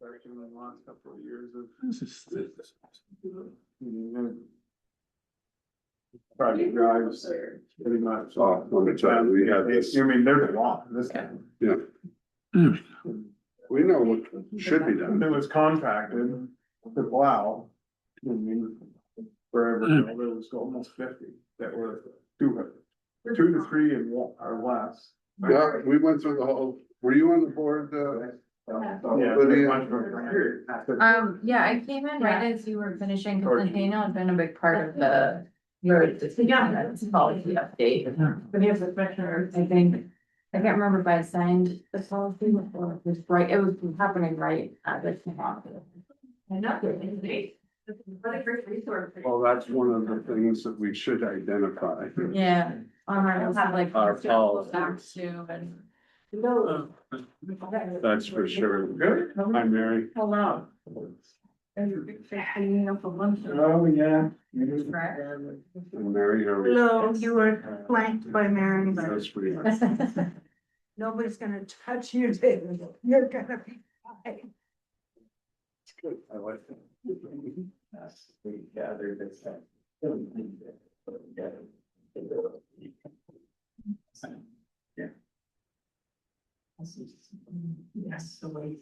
especially in the last couple of years of. Private drives, pretty much. Oh, let me tell you, we had this. I mean, they're long, this time. Yeah. We know what should be done. It was contracted to plow. I mean, forever, ago, there was almost 50 that were 2 to 3 and one or less. Yeah, we went through the whole, were you on the board, Yeah. Lydia? Yeah, I came in right as you were finishing, because Daniel had been a big part of the. Policy update, but he was a commissioner, I think. I can't remember if I signed the policy before it was right, it was happening right at this time. And not good, what a great resource. Well, that's one of the things that we should identify. Yeah, online, we'll have like. Our policy. Back to and. That's for sure. Good. Hi, Mary. Hello. Oh, yeah. And Mary, how are you? Hello, you were flanked by Mary, but That's pretty much. nobody's gonna touch you, David. You're gonna be fine. It's good. I like that. We gathered this. Yeah. Yes, the way.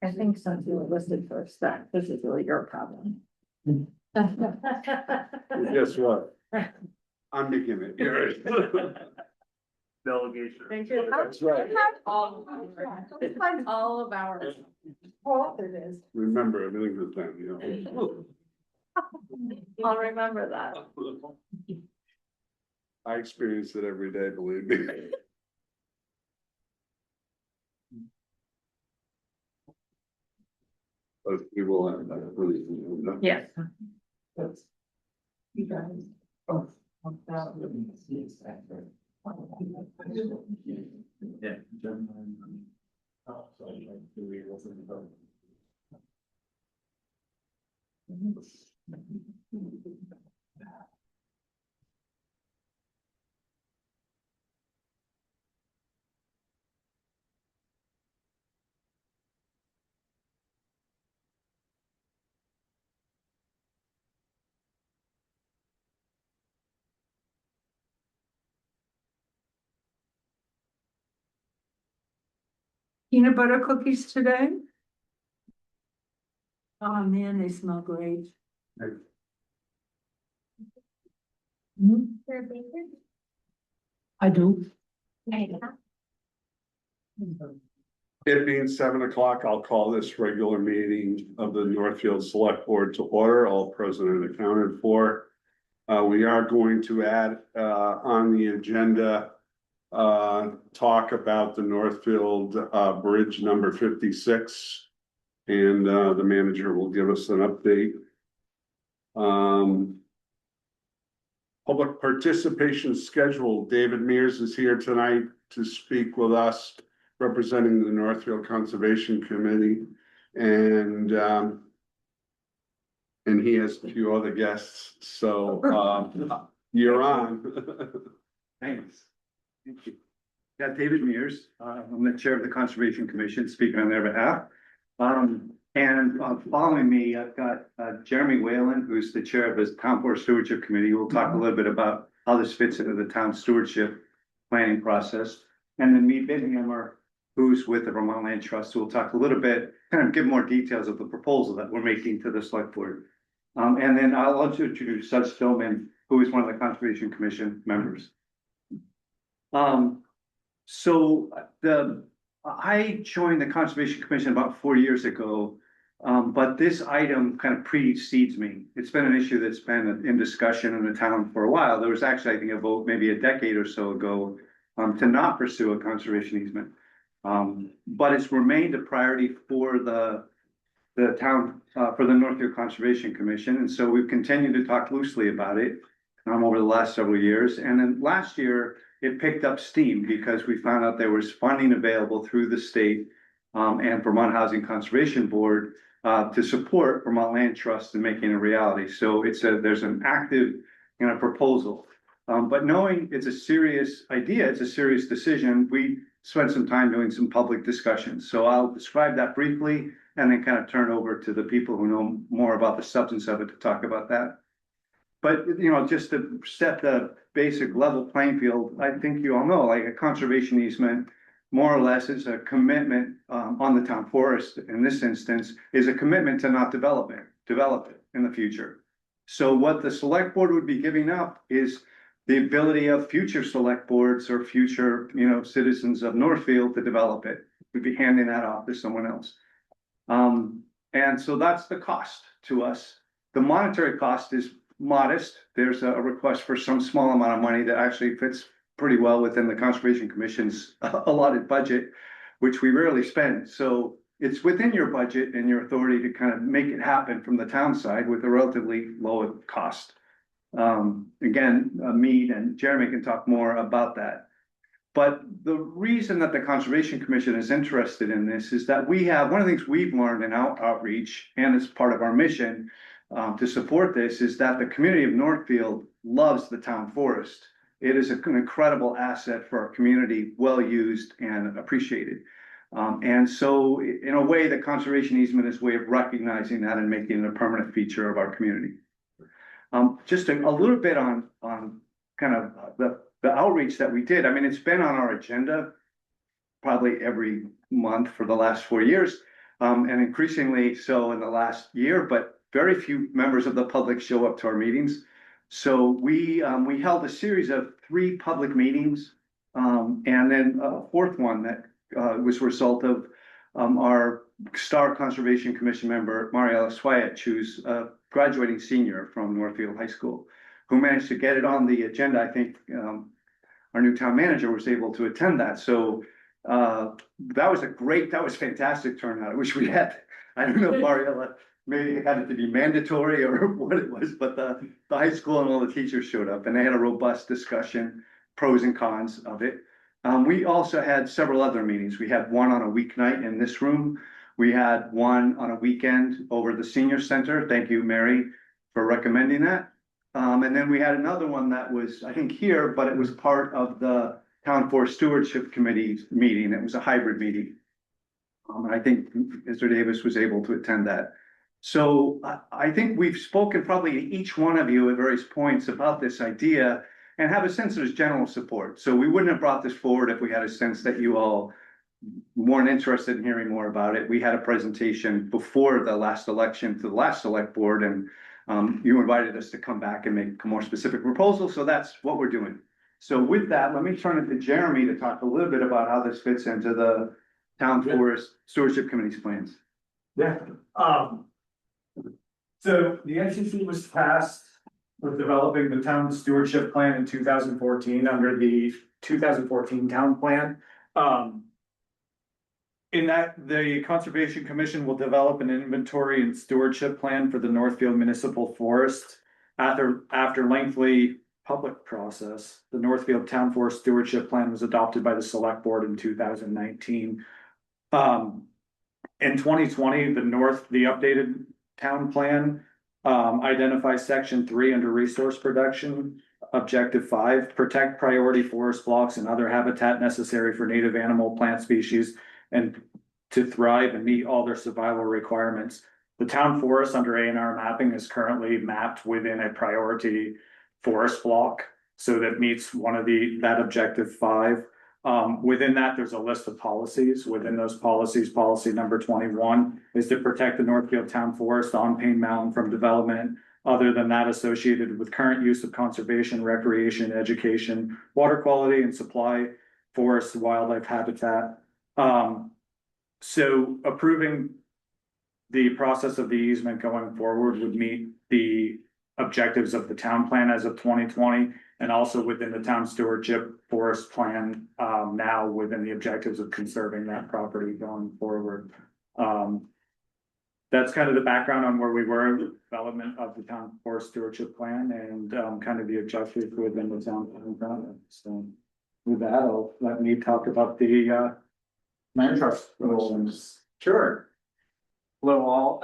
I think since you were listed first, that this is really your problem. Guess what? I'm making it yours. Delegation. Thank you. That's right. It's like all of ours. Oh, it is. Remember, everything was done, you know. I'll remember that. I experience it every day, believe me. But we will have that really. Yes. You guys. Oh. Yeah. Peanut butter cookies today? Oh, man, they smell great. I do. It being 7 o'clock, I'll call this regular meeting of the Northfield Select Board to order, all present and accounted for. We are going to add on the agenda talk about the Northfield Bridge number 56. And the manager will give us an update. Public participation schedule. David Mears is here tonight to speak with us, representing the Northfield Conservation Committee. And he has a few other guests, so you're on. Thanks. Thank you. Yeah, David Mears, I'm the chair of the Conservation Commission, speaking on their behalf. And following me, I've got Jeremy Whalen, who's the chair of the Town Board Stewardship Committee, who will talk a little bit about how this fits into the town stewardship planning process. And then me, Bithammer, who's with the Vermont Land Trust, who will talk a little bit, kind of give more details of the proposal that we're making to the select board. And then I'll also introduce Suds Stillman, who is one of the Conservation Commission members. I joined the Conservation Commission about 4 years ago, but this item kind of precedes me. It's been an issue that's been in discussion in the town for a while. There was actually, I think, a vote maybe a decade or so ago to not pursue a conservation easement. But it's remained a priority for the town, for the Northfield Conservation Commission. And so we've continued to talk loosely about it over the last several years. And then last year, it picked up steam because we found out there was funding available through the state and Vermont Housing Conservation Board to support Vermont Land Trust in making it a reality. So there's an active, proposal. But knowing it's a serious idea, it's a serious decision, we spent some time doing some public discussions. So I'll describe that briefly and then kind of turn over to the people who know more about the substance of it to talk about that. But, just to set the basic level playing field, I think you all know, like a conservation easement, more or less is a commitment on the town forest, in this instance, is a commitment to not develop it in the future. So what the select board would be giving up is the ability of future select boards or future, citizens of Northfield to develop it. We'd be handing that off to someone else. And so that's the cost to us. The monetary cost is modest. There's a request for some small amount of money that actually fits pretty well within the Conservation Commission's allotted budget, which we rarely spend. So it's within your budget and your authority to kind of make it happen from the town side with a relatively low cost. Again, Mead and Jeremy can talk more about that. But the reason that the Conservation Commission is interested in this is that we have, one of the things we've learned in our outreach, and as part of our mission to support this, is that the community of Northfield loves the town forest. It is an incredible asset for our community, well used and appreciated. And so in a way, the conservation easement is a way of recognizing that and making it a permanent feature of our community. Just a little bit on kind of the outreach that we did. I mean, it's been on our agenda probably every month for the last 4 years, and increasingly so in the last year, but very few members of the public show up to our meetings. So we held a series of 3 public meetings, and then a 4th one that was a result of our Star Conservation Commission member, Mariella Swyatt, who's a graduating senior from Northfield High School, who managed to get it on the agenda. I think our new town manager was able to attend that. So that was fantastic turnout. I wish we had, I don't know if Mariella maybe had it to be mandatory or what it was, but the high school and all the teachers showed up and they had a robust discussion, pros and cons of it. We also had several other meetings. We had one on a weeknight in this room. We had one on a weekend over the senior center. Thank you, Mary, for recommending that. And then we had another one that was, I think, here, but it was part of the Town Forest Stewardship Committee's meeting. It was a hybrid meeting. I think Mr. Davis was able to attend that. So I think we've spoken probably to each one of you at various points about this idea and have a sense there's general support. So we wouldn't have brought this forward if we had a sense that you all weren't interested in hearing more about it. We had a presentation before the last election to the last select board, and you invited us to come back and make a more specific proposal. So that's what we're doing. So with that, let me turn it to Jeremy to talk a little bit about how this fits into the Town Forest Stewardship Committee's plans. Yeah, so the NCC was tasked with developing the town stewardship plan in 2014 under the 2014 town plan. In that, the Conservation Commission will develop an inventory and stewardship plan for the Northfield Municipal Forest. After lengthy public process, the Northfield Town Forest Stewardship Plan was adopted by the Select Board in 2019. In 2020, the updated town plan identifies section 3 under resource production, objective 5, protect priority forest blocks and other habitat necessary for native animal plant species and to thrive and meet all their survival requirements. The town forest under A&R mapping is currently mapped within a priority forest block, so that meets that objective 5. Within that, there's a list of policies. Within those policies, policy number 21 is to protect the Northfield Town Forest on Payne Mountain from development other than that associated with current use of conservation, recreation, education, water quality, and supply forest wildlife habitat. So approving the process of the easement going forward would meet the objectives of the town plan as of 2020, and also within the town stewardship forest plan, now within the objectives of conserving that property going forward. That's kind of the background on where we were in the development of the town forest stewardship plan and kind of the objectives within the town plan. So with that, I'll let me talk about the land trust. Sure. Hello all,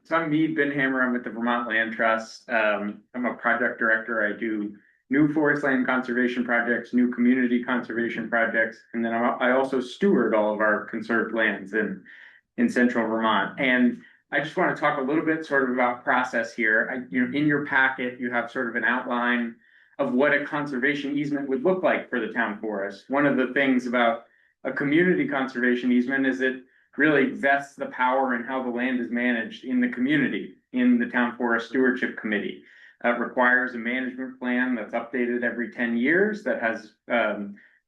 so I'm Mead Binhammer, I'm with the Vermont Land Trust, I'm a project director, I do new forest land conservation projects, new community conservation projects, and then I also steward all of our conserved lands in central Vermont, and I just want to talk a little bit sort of about process here. In your packet, you have sort of an outline of what a conservation easement would look like for the town forest. One of the things about a community conservation easement is it really vests the power in how the land is managed in the community, in the town forest stewardship committee. It requires a management plan that's updated every 10 years that has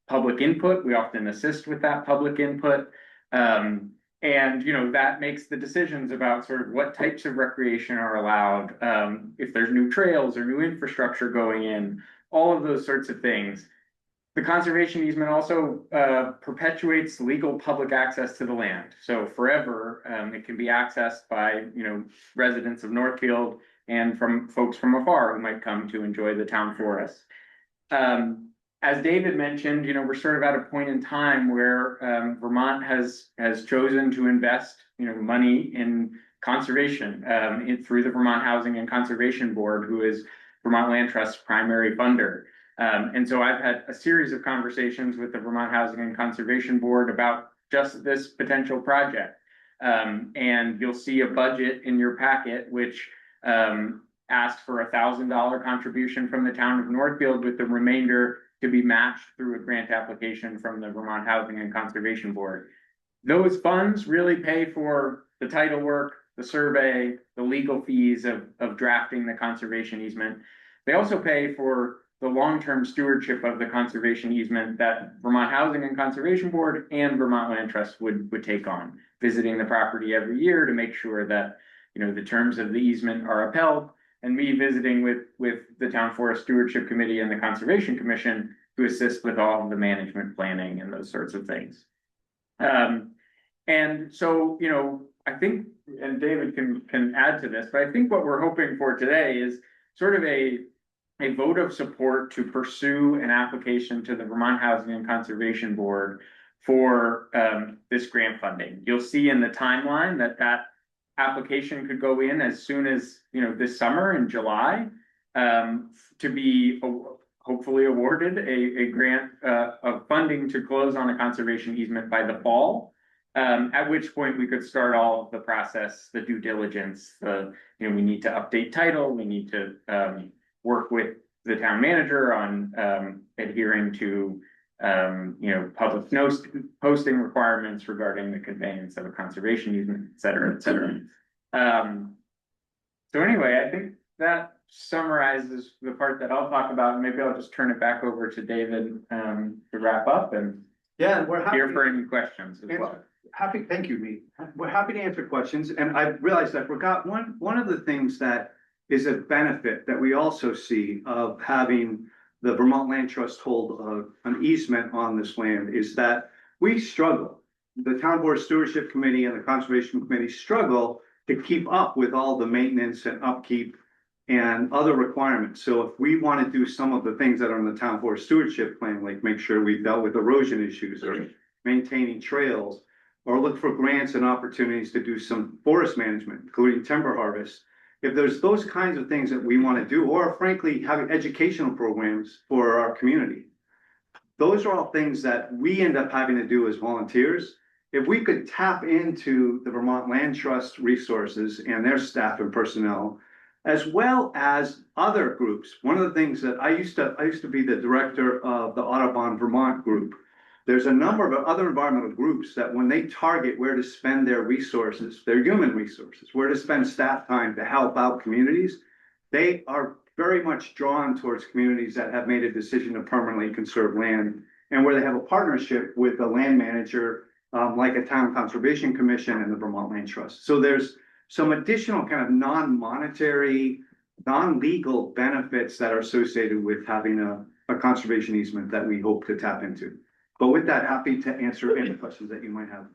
public input. We often assist with that public input. And that makes the decisions about sort of what types of recreation are allowed, if there's new trails or new infrastructure going in, all of those sorts of things. The conservation easement also perpetuates legal public access to the land. So forever, it can be accessed by residents of Northfield and from folks from afar who might come to enjoy the town forest. As David mentioned, we're sort of at a point in time where Vermont has chosen to invest money in conservation through the Vermont Housing and Conservation Board, who is Vermont Land Trust's primary funder. And so I've had a series of conversations with the Vermont Housing and Conservation Board about just this potential project. And you'll see a budget in your packet, which asks for $1,000 contribution from the town of Northfield, with the remainder to be matched through a grant application from the Vermont Housing and Conservation Board. Those funds really pay for the title work, the survey, the legal fees of drafting the conservation easement. They also pay for the long-term stewardship of the conservation easement that Vermont Housing and Conservation Board and Vermont Land Trust would take on, visiting the property every year to make sure that the terms of the easement are upheld, and me visiting with the Town Forest Stewardship Committee and the Conservation Commission to assist with all of the management planning and those sorts of things. And so, I think, and David can add to this, but I think what we're hoping for today is sort of a vote of support to pursue an application to the Vermont Housing and Conservation Board for this grant funding. You'll see in the timeline that application could go in as soon as this summer in July to be hopefully awarded a grant of funding to close on a conservation easement by the fall. At which point we could start all of the process, the due diligence, we need to update title, we need to work with the town manager on adhering to public posting requirements regarding the conveyance of a conservation easement, et cetera, et cetera. So anyway, I think that summarizes the part that I'll talk about, and maybe I'll just turn it back over to David to wrap up and We're happy. here for any questions as well. Thank you, Mead. We're happy to answer questions, and I realized I forgot one of the things that is a benefit that we also see of having the Vermont Land Trust hold an easement on this land is that we struggle. The Town Board Stewardship Committee and the Conservation Committee struggle to keep up with all the maintenance and upkeep and other requirements. So if we want to do some of the things that are in the Town Forest Stewardship Plan, like make sure we've dealt with erosion issues or maintaining trails, or look for grants and opportunities to do some forest management, including timber harvest. If there's those kinds of things that we want to do, or frankly, having educational programs for our community, those are all things that we end up having to do as volunteers. If we could tap into the Vermont Land Trust resources and their staff and personnel, as well as other groups. One of the things that I used to be the director of the Audubon Vermont group. There's a number of other environmental groups that when they target where to spend their resources, their human resources, where to spend staff time to help out communities, they are very much drawn towards communities that have made a decision to permanently conserve land and where they have a partnership with a land manager, like a town conservation commission and the Vermont Land Trust. So there's some additional kind of non-monetary, non-legal benefits that are associated with having a conservation easement that we hope to tap into. But with that, happy to answer any questions that you might have.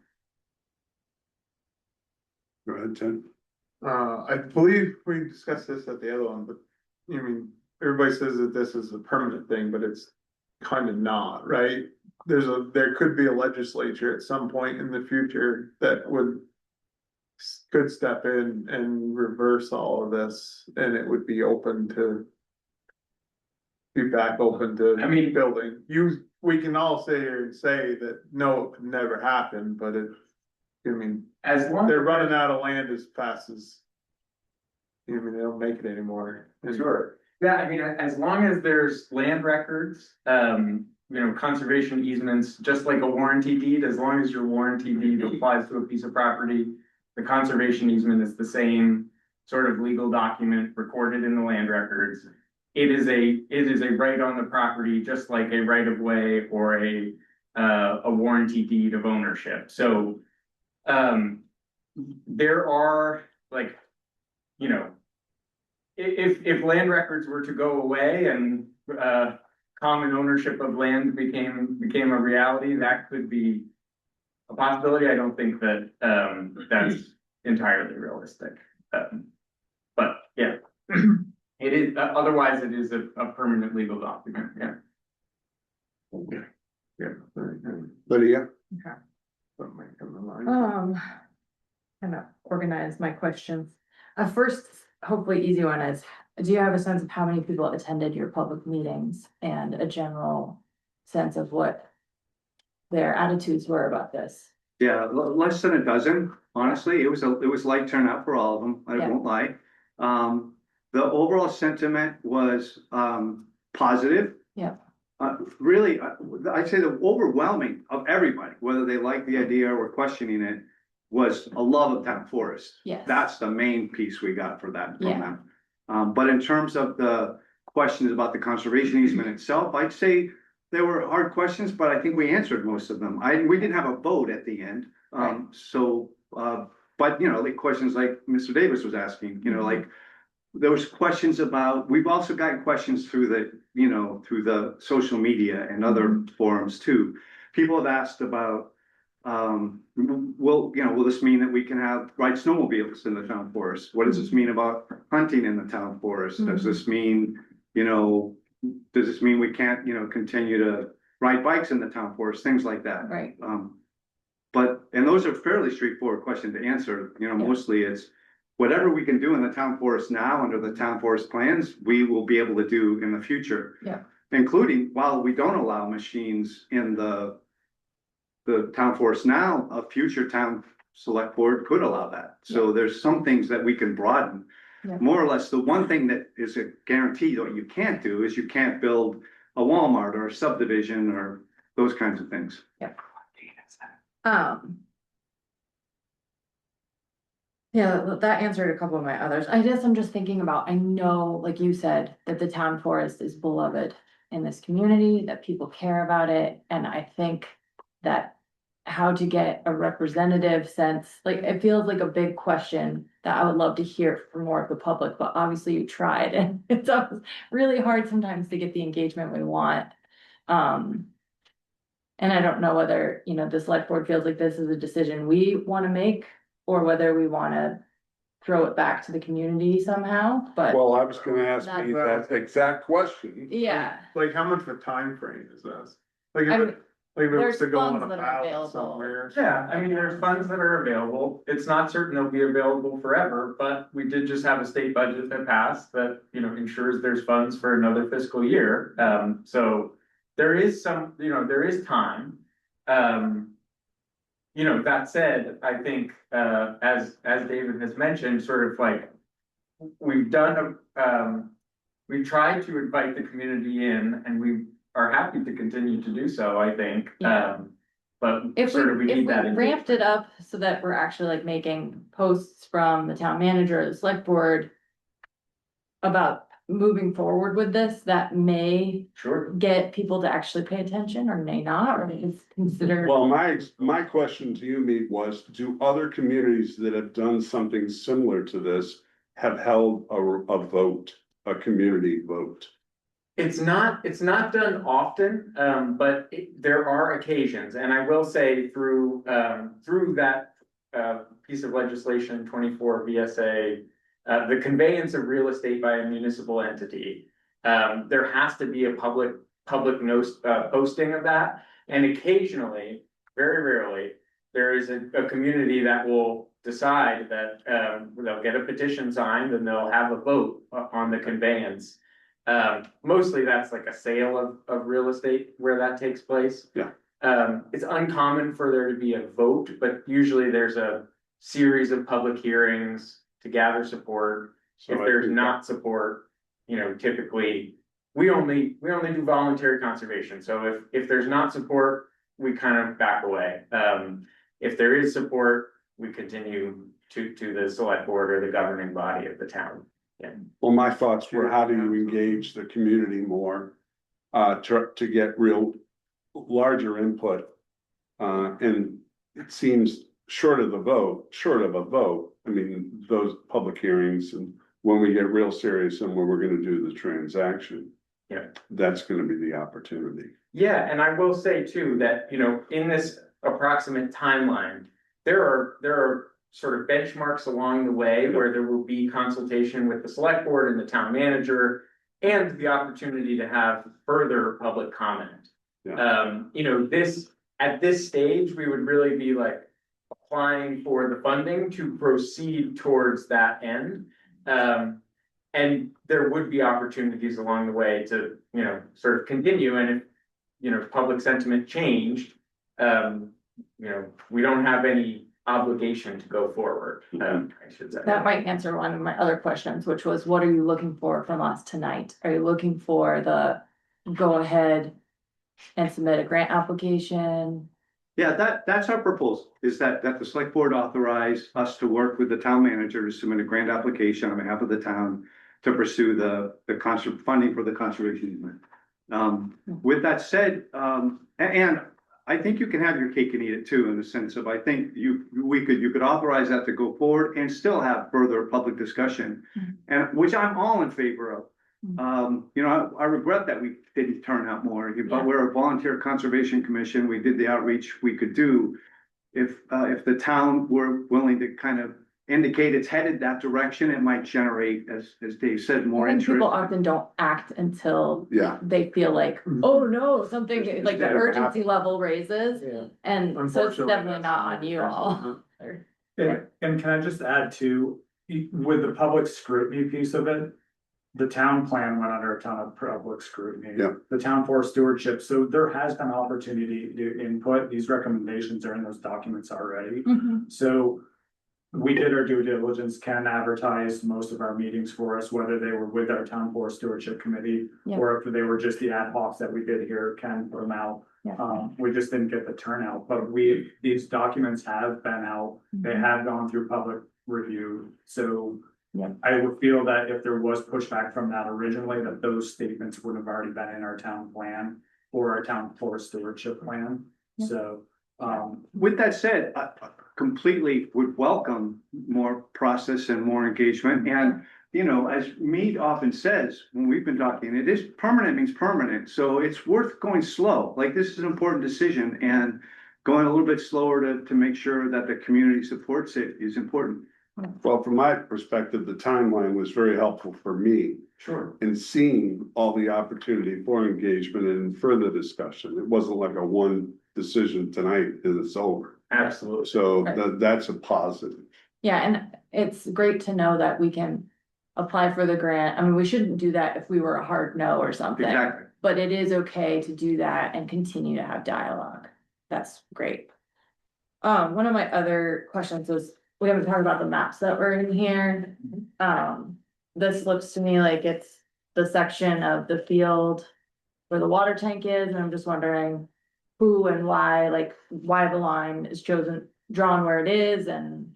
Go ahead, Ted. I believe we discussed this at the other one, but everybody says that this is a permanent thing, but it's kind of not, right? there could be a legislature at some point in the future that could step in and reverse all of this, and it would be open to be back open to, I mean- building. We can all sit here and say that, no, it could never happen, but I mean, As long. they're running out of land as fast as, I mean, they don't make it anymore. Sure, yeah, I mean, as long as there's land records, conservation easements, just like a warranty deed, as long as your warranty deed applies to a piece of property. The conservation easement is the same sort of legal document recorded in the land records. It is a right on the property, just like a right of way or a warranty deed of ownership, so. There are like, if land records were to go away and common ownership of land became a reality, that could be a possibility. I don't think that that's entirely realistic. But yeah, it is, otherwise it is a permanent legal document, yeah. Yeah. Lydia? Something might come to mind. Kind of organize my questions. First, hopefully easy one is, do you have a sense of how many people attended your public meetings and a general sense of what their attitudes were about this? Yeah, less than a dozen, honestly. It was light turnout for all of them, I Yeah. won't lie. The overall sentiment was, positive. Yeah. Really, I'd say the overwhelming of everybody, whether they like the idea or questioning it, was a love of town forest. Yes. That's the main piece we got for that from Yeah. them. But in terms of the questions about the conservation easement itself, I'd say there were hard questions, but I think we answered most of them. We didn't have a vote at the end. Right. But like questions like Mr. Davis was asking, like there was questions about, we've also gotten questions through the social media and other forums too. People have asked about, will this mean that we can ride snowmobiles in the town forest? What does this mean about hunting in the town forest? Does this mean, we can't, continue to ride bikes in the town forest, things like that? Right. And those are fairly straightforward questions to answer, mostly it's whatever we can do in the town forest now under the town forest plans, we will be able to do in the future. Yeah. Including, while we don't allow machines in the town forest now, a future town select board could allow that. So there's some things that we can broaden. Yeah. More or less, the one thing that is a guarantee that you can't do is you can't build a Walmart or a subdivision or those kinds of things. Yeah, that answered a couple of my others. I guess I'm just thinking about, I know, like you said, that the town forest is beloved in this community, that people care about it, and I think that how to get a representative sense, like, it feels like a big question that I would love to hear from more of the public, but obviously you tried, and it's really hard sometimes to get the engagement we want. And I don't know whether, the select board feels like this is a decision we want to make, or whether we want to throw it back to the community somehow, but Well, I was gonna ask you that exact question. yeah. Like, how much of a time frame is this? Like, I if mean, it was there's to go on funds a that are ballot available. somewhere. Yeah, I mean, there's funds that are available. It's not certain they'll be available forever, but we did just have a state budget that passed that, ensures there's funds for another fiscal year. So there is there is time. That said, I think, as David has mentioned, sort of like, we've tried to invite the community in, and we are happy to continue to do so, I think. Yeah. But If sort of we we need that. ramped it up so that we're actually like making posts from the town manager or the select board about moving forward with this, that may Sure. get people to actually pay attention, or may not, or just consider. Well, my question to you, Mead, was, do other communities that have done something similar to this have held a vote, a community vote? It's not done often, but there are occasions, and I will say through that piece of legislation, 24 VSA, the conveyance of real estate by a municipal entity, there has to be a public posting of that. And occasionally, very rarely, there is a community that will decide that, they'll get a petition signed and they'll have a vote on the conveyance. Mostly that's like a sale of real estate where that takes place. Yeah. It's uncommon for there to be a vote, but usually there's a series of public hearings to gather support. So If I there's think not support, typically, we only do voluntary conservation, so if there's not support, we kind of back away. If there is support, we continue to the select board or the governing body of the town. Well, my thoughts were, how do you engage the community more? To get real larger input. And it seems short of a vote, I mean, those public hearings and when we get real serious and when we're gonna do the transaction. Yeah. That's gonna be the opportunity. Yeah, and I will say too, that, in this approximate timeline, there are sort of benchmarks along the way where there will be consultation with the select board and the town manager and the opportunity to have further public comment. Yeah. At this stage, we would really be like applying for the funding to proceed towards that end. And there would be opportunities along the way to, sort of continue, and if public sentiment changed, we don't have any obligation to go forward, I should say. That might answer one of my other questions, which was, what are you looking for from us tonight? Are you looking for the go ahead and submit a grant application? Yeah, that's our proposal, is that the select board authorize us to work with the town manager to submit a grant application on behalf of the town to pursue the funding for the conservation easement. With that said, and I think you can have your cake and eat it too, in the sense of, I think you could authorize that to go forward and still have further public discussion, and which I'm all in favor of. I regret that we didn't turn out more, but we're a volunteer conservation commission. We did the outreach we could do. If the town were willing to kind of indicate it's headed that direction, it might generate, as Dave said, more And interest. people often don't act until Yeah. they feel like, oh no, something like the urgency level raises. Yeah. And so it's Unfortunately, definitely not on you all. And can I just add to, with the public scrutiny piece of it, the town plan went under a ton of public scrutiny. Yeah. The town forest stewardship, so there has been opportunity to input, these recommendations are in those documents already. So we did our due diligence. Ken advertised most of our meetings for us, whether they were with our town forest stewardship committee Yeah. or if they were just the ad hocs that we did here, Ken put them out. Yeah. We just didn't get the turnout, but these documents have been out, they have gone through public review, so. Yeah. I would feel that if there was pushback from that originally, that those statements would have already been in our town plan or our town forest stewardship plan, Yeah. so. With that said, I completely would welcome more process and more engagement. And, as Mead often says, when we've been talking, it is permanent means permanent. So it's worth going slow. Like, this is an important decision, and going a little bit slower to make sure that the community supports it is important. Well, from my perspective, the timeline was very helpful for me Sure. in seeing all the opportunity for engagement and further discussion. It wasn't like a one decision tonight and it's over. Absolutely. So Right. that's a positive. Yeah, and it's great to know that we can apply for the grant. I mean, we shouldn't do that if we were a hard no or something. Exactly. But it is okay to do that and continue to have dialogue. That's great. One of my other questions was, we haven't talked about the maps that were in here. This looks to me like it's the section of the field where the water tank is, and I'm just wondering who and why, like, why the line is drawn where it is, and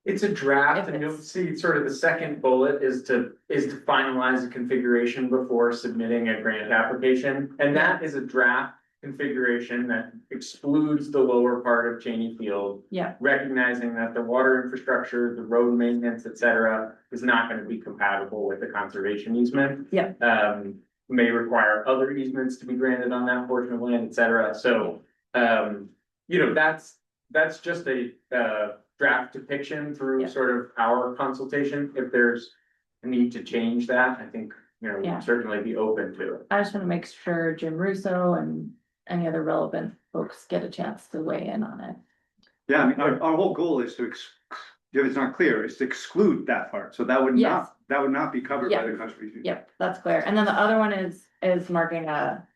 It's a draft, If and you'll it's- see sort of the second bullet is to finalize the configuration before submitting a grant application. And that is a draft configuration that excludes the lower part of Cheney Field. Yeah. Recognizing that the water infrastructure, the road maintenance, et cetera, is not gonna be compatible with the conservation easement. Yeah. May require other easements to be granted on that portion of land, et cetera. So, that's just a, draft depiction through Yeah. sort of our consultation. If there's a need to change that, I think, Yeah. we'd certainly be open to it. I just wanna make sure Jim Russo any other relevant folks get a chance to weigh in on it. Yeah, I mean, our whole goal is to if it's not clear, is to exclude that part, so that would Yes. not be covered by Yeah. the conservation. Yep, that's clear. And then the other one is marking a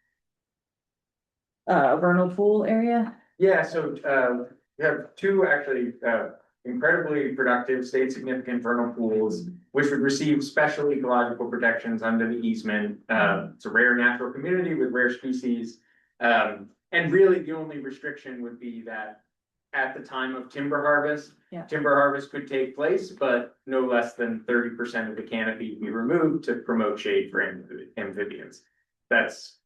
vernal pool area. Yeah, so, we have two actually, incredibly productive state significant vernal pools, which would receive special ecological protections under the easement. It's a rare natural community with rare species. And really the only restriction would be that at the time of timber harvest, Yeah. timber harvest could take place, but no less than 30% of the canopy be removed to promote shade for amphibians. That's,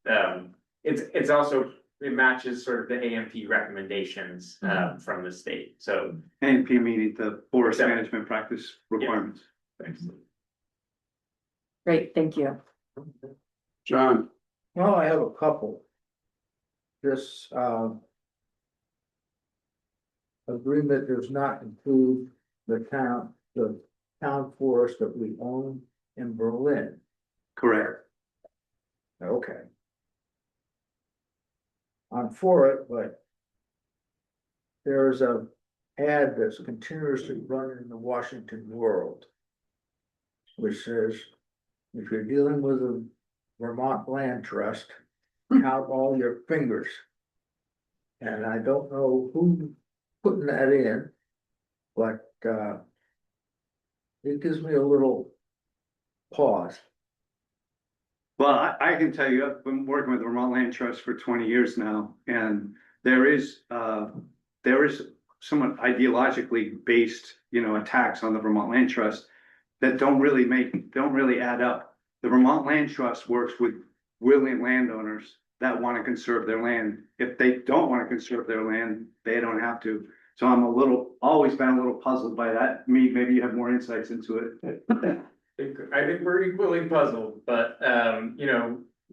it's also, it matches sort of the AMP recommendations, from the state, so. ANP meeting the forest Exactly. management practice requirements. Thanks. Great, thank you. John, Well, I have a couple. This, agreement does not include the town forest that we own in Berlin. Correct. Okay. I'm for it, but there's a ad that's continuously running in the Washington World, which says, if you're dealing with a Vermont Land Trust, count all your fingers. And I don't know who putting that in, but it gives me a little pause. Well, I can tell you, I've been working with the Vermont Land Trust for 20 years now, and there is somewhat ideologically based, attacks on the Vermont Land Trust that don't really add up. The Vermont Land Trust works with willing landowners that want to conserve their land. If they don't want to conserve their land, they don't have to. So I'm always been a little puzzled by that. Maybe you have more insights into it. I think we're equally puzzled, but,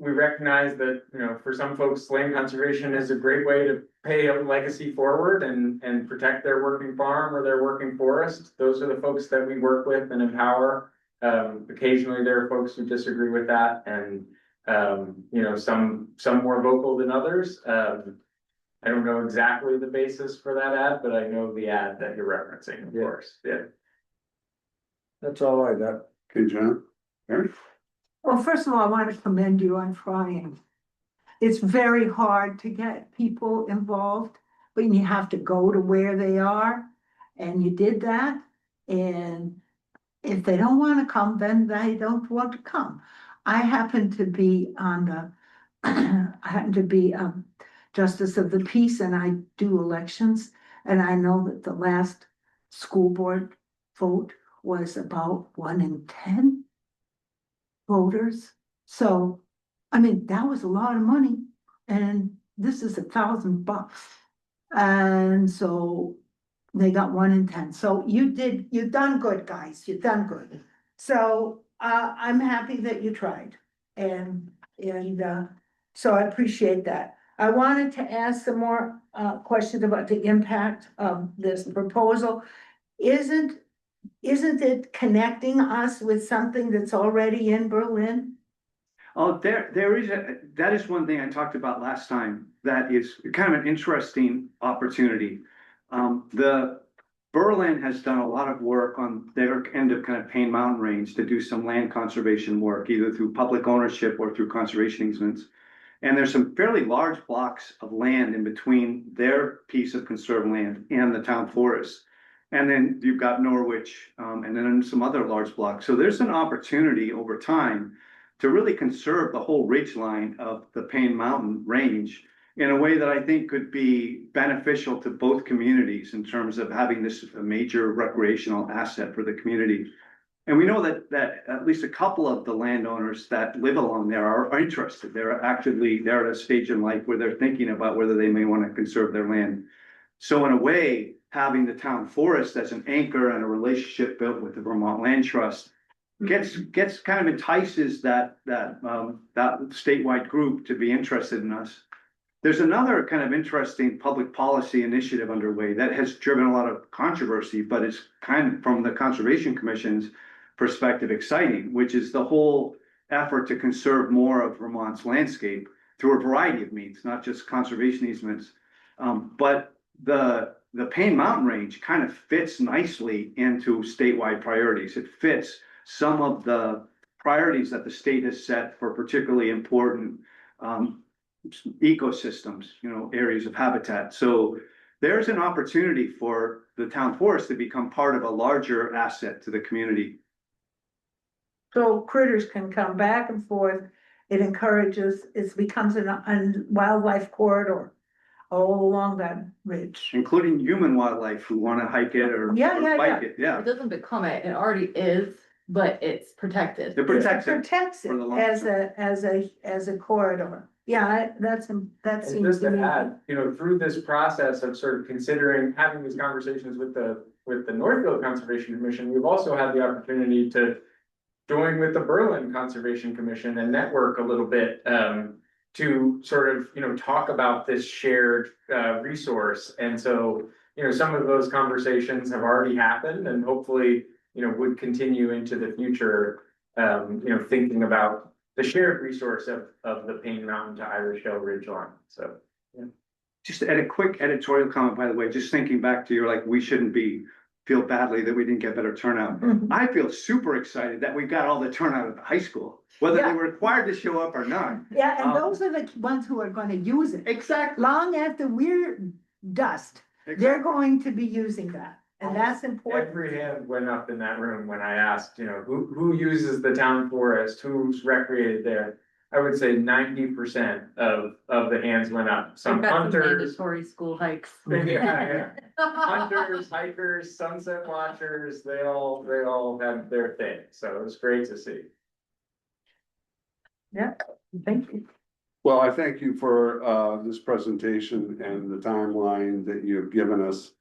we recognize that, for some folks, land conservation is a great way to pay a legacy forward and protect their working farm or their working forest. Those are the folks that we work with and empower. Occasionally there are folks who disagree with that and, some more vocal than others. I don't know exactly the basis for that ad, but I know the ad that you're referencing, of course, yeah. That's all I got. okay, John, Mary? Well, first of all, I want to commend you on trying. It's very hard to get people involved, but you have to go to where they are, and you did that. And if they don't want to come, then they don't want to come. I happen to be Justice of the Peace, and I do elections, and I know that the last school board vote was about 1 in 10 voters. So, I mean, that was a lot of money, and this is $1,000. And so they got 1 in 10. So you've done good, guys. You've done good. So I'm happy that you tried. And so I appreciate that. I wanted to ask some more questions about the impact of this proposal. Isn't it connecting us with something that's already in Berlin? Oh, that is one thing I talked about last time. That is kind of an interesting opportunity. The Berlin has done a lot of work on their end of kind of Payne Mountain Range to do some land conservation work, either through public ownership or through conservation easements. And there's some fairly large blocks of land in between their piece of conserved land and the town forest. And then you've got Norwich, and then some other large blocks. So there's an opportunity over time to really conserve the whole ridge line of the Payne Mountain Range in a way that I think could be beneficial to both communities in terms of having this a major recreational asset for the community. And we know that at least a couple of the landowners that live along there are interested. They're at a stage in life where they're thinking about whether they may want to conserve their land. So in a way, having the town forest as an anchor and a relationship built with the Vermont Land Trust gets kind of entices that statewide group to be interested in us. There's another kind of interesting public policy initiative underway that has driven a lot of controversy, but it's kind of, from the Conservation Commission's perspective, exciting, which is the whole effort to conserve more of Vermont's landscape. through a variety of means, not just conservation easements. But the Payne Mountain Range kind of fits nicely into statewide priorities. It fits some of the priorities that the state has set for particularly important ecosystems, areas of habitat. So there's an opportunity for the town forest to become part of a larger asset to the community. So critters can come back and forth. It encourages, it becomes a wildlife corridor all along that ridge. Including human wildlife who want to hike it or Yeah, bike it, yeah. It doesn't become it, it already is, but it's protected. It protects it. Protects it for the long as term. as a corridor. Yeah, that And seems just to to me. add, through this process of sort of considering having these conversations with the Northfield Conservation Commission, we've also had the opportunity to join with the Berlin Conservation Commission and network a little bit, to sort of, talk about this shared, resource. And so, some of those conversations have already happened and hopefully, would continue into the future, thinking about the shared resource of the Payne Mountain to Irish Hill Ridge line, so. Just add a quick editorial comment, by the way, just thinking back to your, we shouldn't feel badly that we didn't get better turnout. Mhm. I feel super excited that we got all the turnout at the high school, whether they Yeah. were required to show up or not. Yeah, and those are the ones who are gonna use it. Exactly. Long after we're dust, they're going to be using that, and that's important. Every hand went up in that room when I asked, who uses the town forest, who's recreated there? I would say 90% of the hands went up. Some We've got some hunters. mandatory school hikes. Yeah. Hunters, hikers, sunset watchers, they all had their thing, so it was great to see. Thank you. Well, I thank you for this presentation and the timeline that you've given us.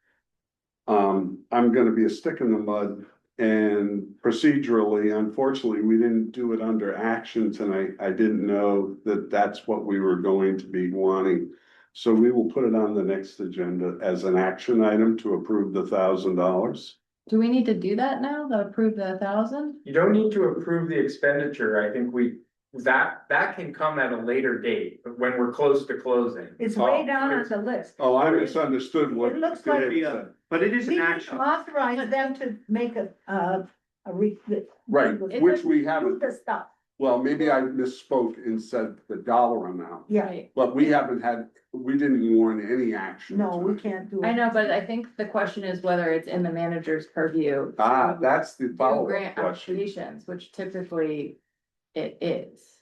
I'm gonna be a stick in the mud, and procedurally, unfortunately, we didn't do it under action tonight. I didn't know that that's what we were going to be wanting. So we will put it on the next agenda as an action item to approve the $1,000. Do we need to do that now, to approve the 1,000? You don't need to approve the expenditure, I think that can come at a later date, when we're close to closing. It's way Oh, down on the list. Oh, I misunderstood what. It looks like Dave said. But it is We an need action. to authorize them to make Right, which we do haven't, the stuff, well, maybe I misspoke and said the dollar amount, yeah, Right. but we didn't warn any action. no, we tonight. can't do it. I know, but I think the question is whether it's in the manager's purview. Ah, to that's the do follow-up grant question. applications, which typically it is.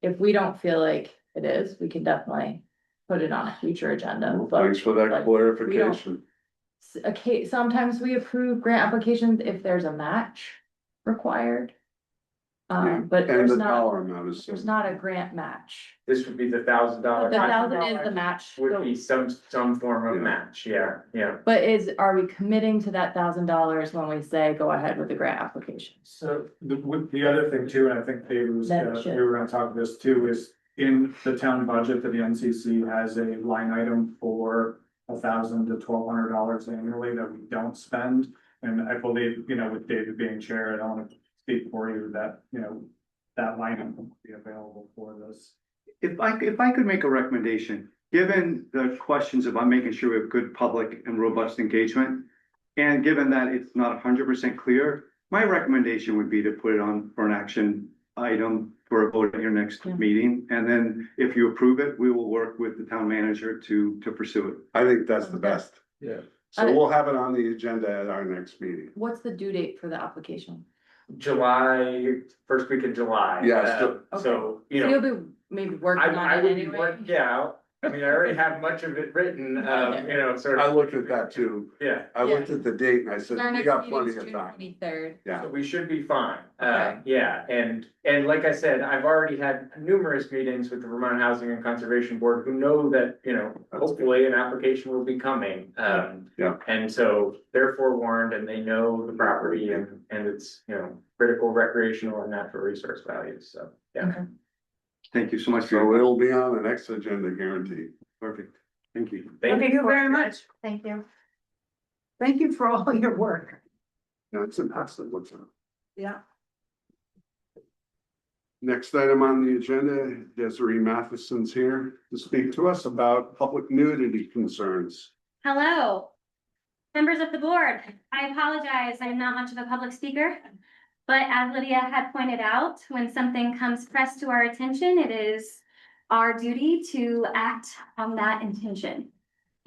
If we don't feel like it is, we can definitely put it on a future agenda, Well, but Thanks for that like, clarification. sometimes we approve grant applications if there's a match required. Yeah, But And there's the not, dollar amount is. there's not a grant match. This would be the $1,000. The 1,000 is the match. Would be some form of Yeah. match, yeah. But are we committing to that $1,000 when we say go ahead with the grant application? So the other thing too, and I think David was, That we should- were gonna talk this too, is in the town budget that the NCC has a line item for $1,000 to $1,200 annually that we don't spend. And I believe, with David being chair, I don't wanna speak for you that, that line item will be available for this. If I could make a recommendation, given the questions about making sure we have good public and robust engagement, and given that it's not 100% clear, my recommendation would be to put it on for an action item for a vote at your next Yeah. meeting. And then if you approve it, we will work with the town manager to pursue it. I think that's the best. Yeah. So we'll have it on the agenda at our next meeting. What's the due date for the application? First week of July. Yeah, so- So, So you'll be maybe working on I it would be anyway? working, yeah, I mean, I already have much of it written, sort I of, looked at that too. yeah. I looked at the date and I said, Our we next got meeting plenty is of June time. 23rd. Yeah. So we should be fine, Okay. yeah, and like I said, I've already had numerous meetings with the Vermont Housing and Conservation Board who know that, hopefully an application will be coming. Yeah. And so they're forewarned and they know the property and it's, critical recreational and natural resource values, so, yeah. Okay. Thank you so much. So it'll be on the next agenda, guaranteed. Perfect. Thank you. Thank Thank you very much. Thank you. Thank you for all your work, No, it's impressive, what's up? yeah. Next item on the agenda, Desiree Matheson's here to speak to us about public nudity concerns. Hello, members of the board. I apologize, I'm not much of a public speaker. But as Lydia had pointed out, when something comes pressed to our attention, it is our duty to act on that intention.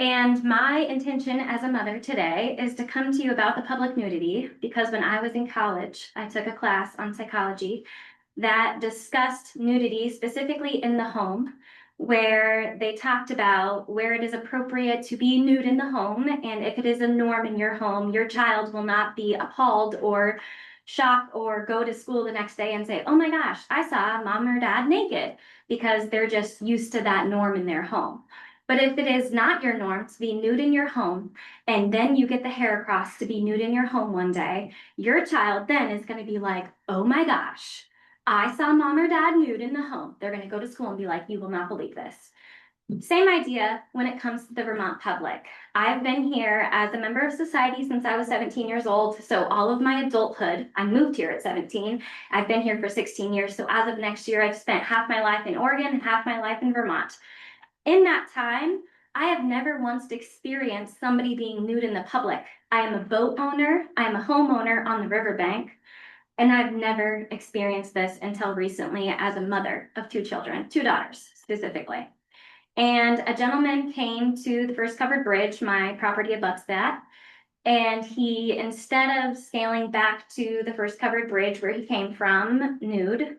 And my intention as a mother today is to come to you about the public nudity, because when I was in college, I took a class on psychology that discussed nudity specifically in the home, where they talked about where it is appropriate to be nude in the home. And if it is a norm in your home, your child will not be appalled or shocked or go to school the next day and say, oh my gosh, I saw mom or dad naked, because they're just used to that norm in their home. But if it is not your norm to be nude in your home, and then you get the hair across to be nude in your home one day, your child then is going to be like, oh my gosh, I saw mom or dad nude in the home. They're going to go to school and be like, you will not believe this. Same idea when it comes to the Vermont public. I've been here as a member of society since I was 17 years old. So all of my adulthood, I moved here at 17. I've been here for 16 years. So as of next year, I've spent half my life in Oregon and half my life in Vermont. In that time, I have never once experienced somebody being nude in the public. I am a boat owner. I am a homeowner on the riverbank. And I've never experienced this until recently as a mother of two children, two daughters specifically. And a gentleman came to the first covered bridge, my property abuts that. And he, instead of scaling back to the first covered bridge where he came from nude,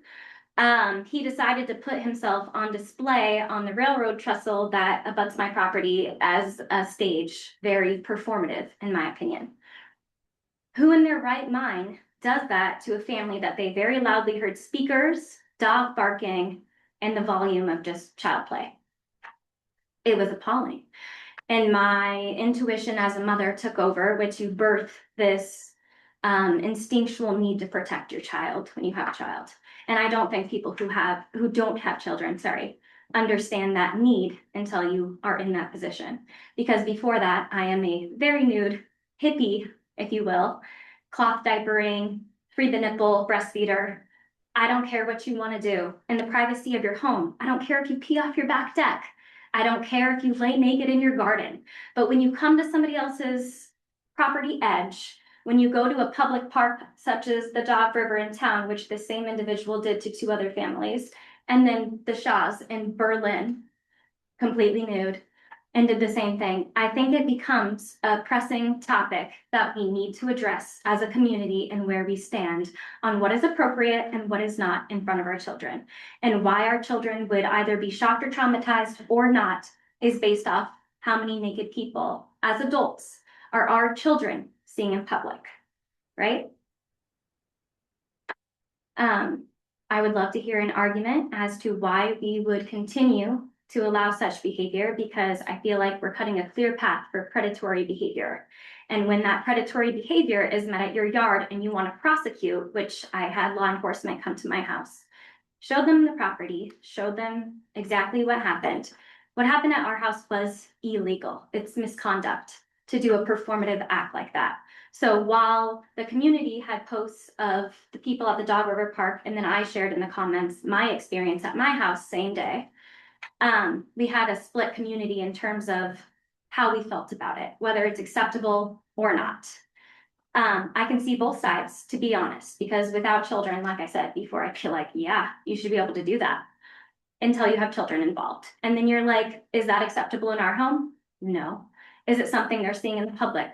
he decided to put himself on display on the railroad trestle that abuts my property as a stage, very performative, in my opinion. Who in their right mind does that to a family that they very loudly heard speakers, dog barking, and the volume of just child play? It was appalling. And my intuition as a mother took over, which you birth this instinctual need to protect your child when you have a child. And I don't think people who don't have children, understand that need until you are in that position. Because before that, I am a very nude hippie, if you will, cloth diapering, free the nipple, breastfeeder. I don't care what you want to do in the privacy of your home. I don't care if you pee off your back deck. I don't care if you lay naked in your garden. But when you come to somebody else's property edge, when you go to a public park such as the Dog River in town, which the same individual did to two other families, and then the Shaws in Berlin, completely nude, and did the same thing, I think it becomes a pressing topic that we need to address as a community and where we stand on what is appropriate and what is not in front of our children. And why our children would either be shocked or traumatized or not is based off how many naked people as adults are our children seeing in public, right? I would love to hear an argument as to why we would continue to allow such behavior, because I feel like we're cutting a clear path for predatory behavior. And when that predatory behavior is met at your yard and you want to prosecute, which I had law enforcement come to my house, showed them the property, showed them exactly what happened. What happened at our house was illegal. It's misconduct to do a performative act like that. So while the community had posts of the people at the Dog River Park, and then I shared in the comments my experience at my house same day, we had a split community in terms of how we felt about it, whether it's acceptable or not. I can see both sides, to be honest, because without children, like I said before, I feel like, yeah, you should be able to do that until you have children involved. And then you're like, is that acceptable in our home? No. Is it something they're seeing in the public?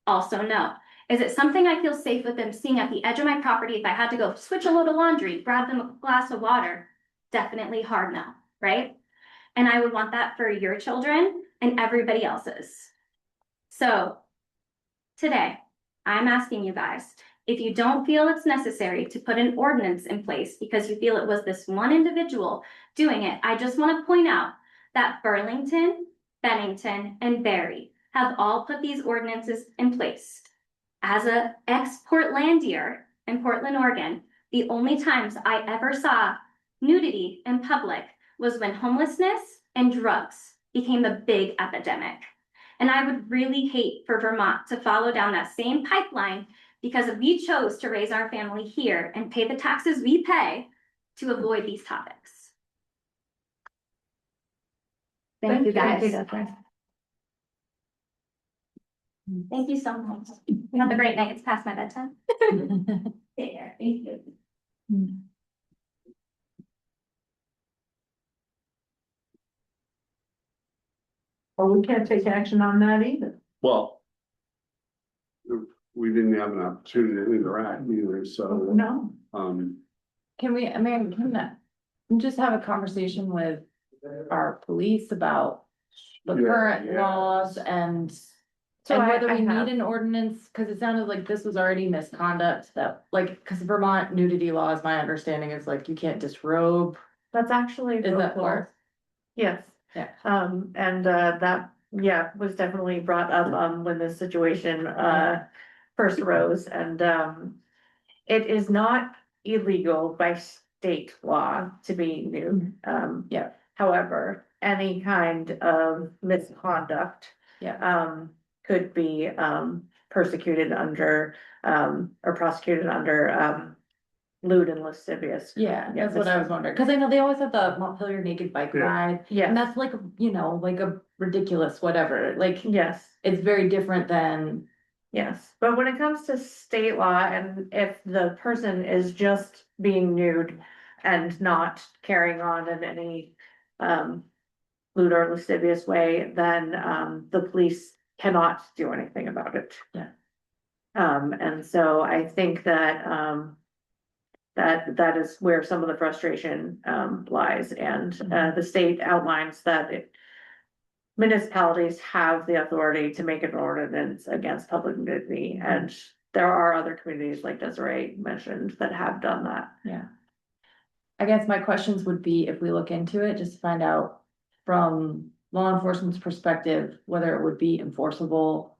Also no. Is it something I feel safe with them seeing at the edge of my property if I had to go switch a load of laundry, grab them a glass of water? Definitely hard no, right? And I would want that for your children and everybody else's. So today, I'm asking you guys, if you don't feel it's necessary to put an ordinance in place because you feel it was this one individual doing it, I just want to point out that Burlington, Bennington, and Barry have all put these ordinances in place. As an ex-Portlandier in Portland, Oregon, the only times I ever saw nudity in public was when homelessness and drugs became a big epidemic. And I would really hate for Vermont to follow down that same pipeline, because if we chose to raise our family here and pay the taxes we pay to avoid these topics. Thank you, guys. Thank you so much. Have a great night. It's past my bedtime. Take care. Thank you. Well, we can't take action on that either. Well. We didn't have an opportunity to interact either, so, No. Can we, I mean, can we just have a conversation with our police about the Yeah, current yeah. laws and So and I- whether I we have- need an ordinance, cause it sounded like this was already misconduct that, like, cause Vermont nudity laws, my understanding is like, you can't disrobe. That's actually Is that local. or? Yes. Yeah. And that, yeah, was definitely brought up, when the situation, first arose and, it is not illegal by state law to be nude. Yeah. However, any kind of misconduct, Yeah. could be, persecuted under, or prosecuted under, lewd and lascivious. Yeah, that's what I was wondering, cause I know they always have the Montpelier naked bike Yeah. ride, and Yes, that's like, you know, like a ridiculous whatever, like, yes. it's very different than. Yes, but when it comes to state law and if the person is just being nude and not carrying on in any lewd or lascivious way, then the police cannot do anything about it. Yeah. And so I think that that is where some of the frustration lies, and the state outlines that municipalities have the authority to make an ordinance against public nudity, and there are other communities like Desiree mentioned that have done that. Yeah. I guess my questions would be if we look into it, just to find out from law enforcement's perspective, whether it would be enforceable.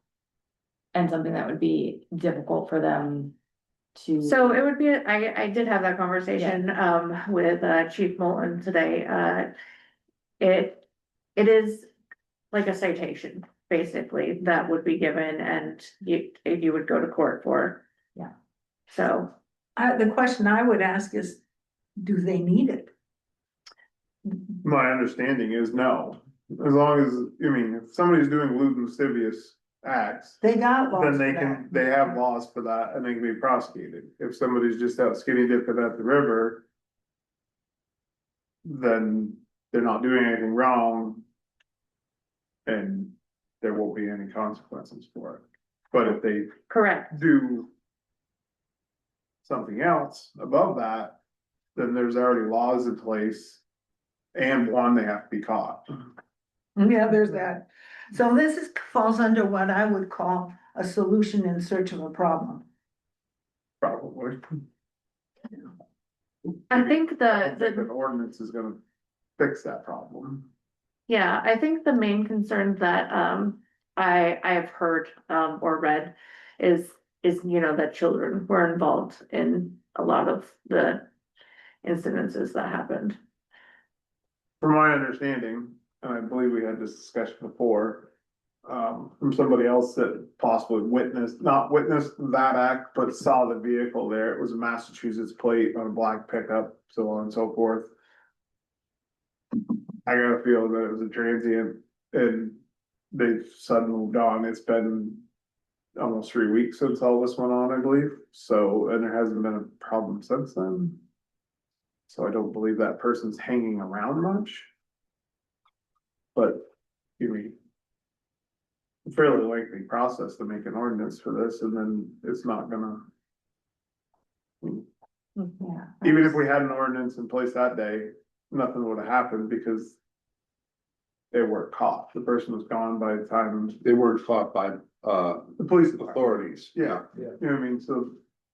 And something that would be difficult for them to. So it would be, I did have that conversation with Chief Moulton today. It is like a citation, basically, that would be given and you would go to court for. Yeah. So. The question I would ask is, do they need it? My understanding is no, as long as, I mean, if somebody's doing lewd and lascivious acts. They got laws Then for they that. can, they have laws for that and they can be prosecuted. If somebody's just out skinny dipping at the river. Then they're not doing anything wrong. And there won't be any consequences for it. But if they Correct. do. Something else above that, then there's already laws in place. And one, they have to be caught. Yeah, there's that. So falls under what I would call a solution in search of a problem. Probably. I think I don't think an ordinance is gonna fix that problem. yeah, I think the main concern that I have heard or read is, you know, that children were involved in a lot of the incidences that happened. From my understanding, and I believe we had this discussion before. From somebody else that possibly not witnessed that act, but saw the vehicle there. It was a Massachusetts plate on a black pickup, so on and so forth. I got a feeling that it was a transient and they've suddenly moved on. It's been almost 3 weeks since all this went on, I believe. So, and there hasn't been a problem since then. So I don't believe that person's hanging around much. But, you mean. Fairly lengthy process to make an ordinance for this, and then it's not gonna. Yeah. Even if we had an ordinance in place that day, nothing would have happened because. They weren't caught, the person was gone by the time, they weren't caught by, the police department, authorities. yeah, you know what I mean, so.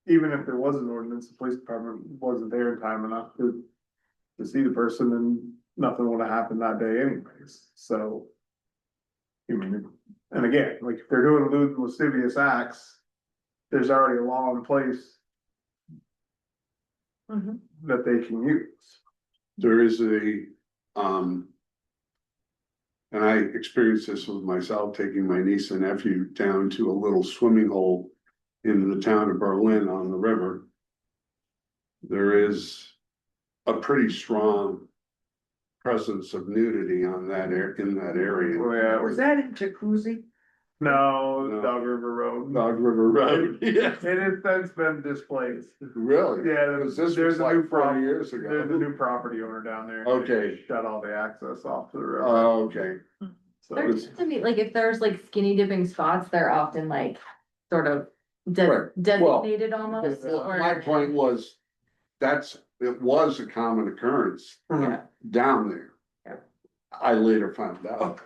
Even if there was an ordinance, the police department wasn't there in time enough to. To see the person, and nothing would have happened that day anyways, so. You mean, and again, like if they're doing lewd and lascivious acts, there's already a law in place Mhm. that they can use. There is and I experienced this with myself, taking my niece and nephew down to a little swimming hole in the town of Berlin on the river. There is a pretty strong presence of nudity on that in that area. Oh, yeah, it Was was, that in Jacuzzi? no, No. Dog River Road. Dog River Road, yeah, It has since been displaced. really? Yeah, Because this there's was a like new 40 problem. years ago. There's a new property owner down there. Okay. Shut all the access off to the river. Oh, okay. So There tends to be, like, if there's like skinny dipping spots, they're often like sort of Right. designated almost, My or, point was, it was a common occurrence yeah. down there. Yeah. I later found out.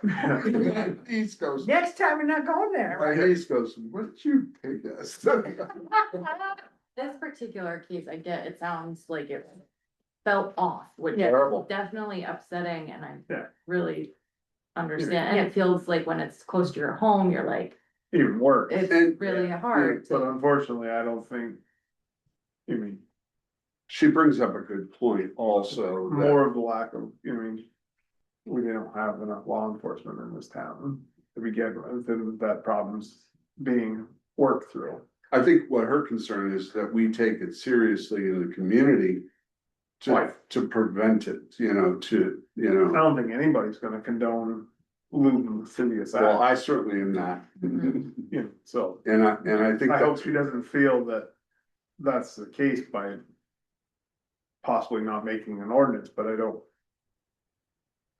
East Coast, Next time we're not going there. my niece goes, what did you take us? This particular case, I get, it sounds like it felt off, which is Terrible. definitely upsetting, and I Yeah. really understand, and it feels like when it's close to your home, you're like, even worse. it's And- really hard But to. unfortunately, I don't think, I mean, She brings up a good point also. that- more of the lack of, I mean, we don't have enough law enforcement in this town to begin with, and that problem's being worked through. I think what her concern is that we take it seriously in the community Right. to prevent it, I don't think anybody's gonna condone looting civic well, acts, I certainly am not. Mhm. you know, so. And I think I hope that's, she doesn't feel that that's the case by possibly not making an ordinance, but I don't.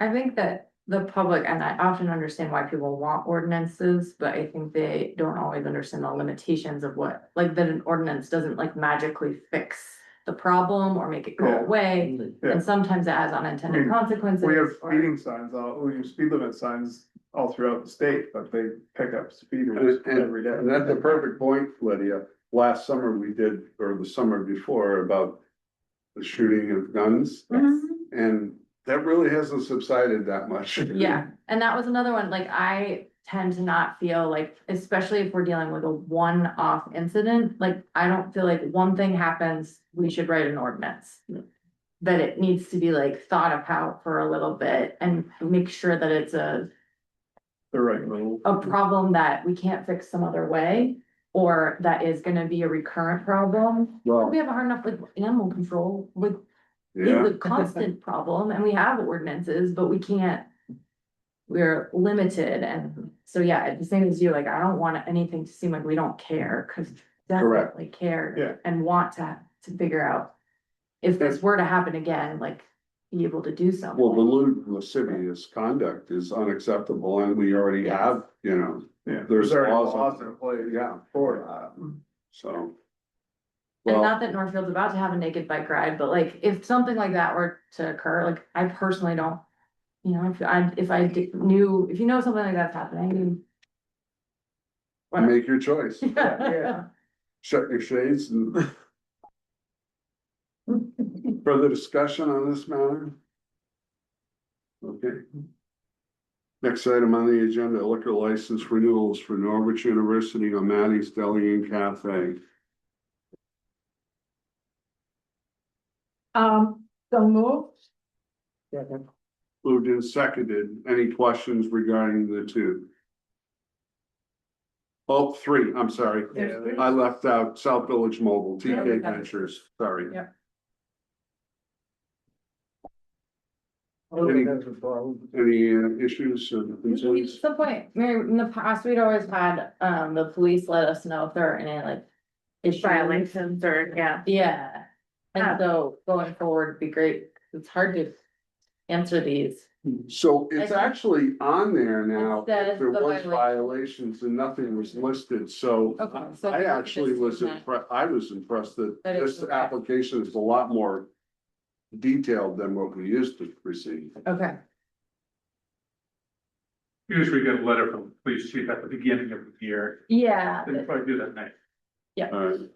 I think that the public, and I often understand why people want ordinances, but I think they don't always understand the limitations of what, like, that an ordinance doesn't like magically fix the problem or make it go Yeah. away. Yeah. And sometimes it has unintended consequences. We have or- speeding signs, we use speed limit signs all throughout the state, but they pick up speeders every day. and that's a perfect point, Lydia. Last summer we did, or the summer before, about the shooting of guns, Yes. and that really hasn't subsided that much. Yeah, and that was another one, like, I tend to not feel like, especially if we're dealing with a one-off incident, like, I don't feel like one thing happens, we should write an ordinance. That it needs to be like thought about for a little bit and make sure that it's The right little. a problem that we can't fix some other way. Or that is gonna be a recurrent problem. Well, We have a hard enough with animal control, with yeah, it's a constant problem, and we have ordinances, but we can't. We're limited, and so, yeah, it's the same as you, like, I don't want anything to seem like we don't care, cause Correct. definitely care. Yeah. And want to figure out. If this were to happen again, like, be able to do well, the something. lewd and lascivious conduct is unacceptable, and we already have, Yeah, There's there's already laws laws on- in place yeah, for that. so. And Well, not that Northfield's about to have a naked bike ride, but like, if something like that were to occur, like, I personally don't. If you know something like that's happening. Whatever. make your choice, Yeah. shut your shades and. Further discussion on this matter? Okay. Next item on the agenda, liquor license renewals for Norwich University on Maddie's Deli and Cafe. So moved. Moved and seconded. Any questions regarding the two? Oh, three, I'm sorry. Yeah, they- I left out South Village Mobile, TK Yeah. Ventures, sorry. Yeah. Any- That's a problem. Any issues or At concerns? some point, Mary, in the past, we'd always had, the police let us know if there are any like. Issues. Violations or, yeah. Yeah, and so going forward would be great, it's hard to answer these. So it's actually on there now, It says there the was violation. violations and nothing was listed, so. Okay, so I actually was impressed. impressed that That it's this okay. application is a lot more detailed than what we used to receive. Okay, Usually get a letter from the police chief at the beginning of the year, yeah. they probably do that night. All right,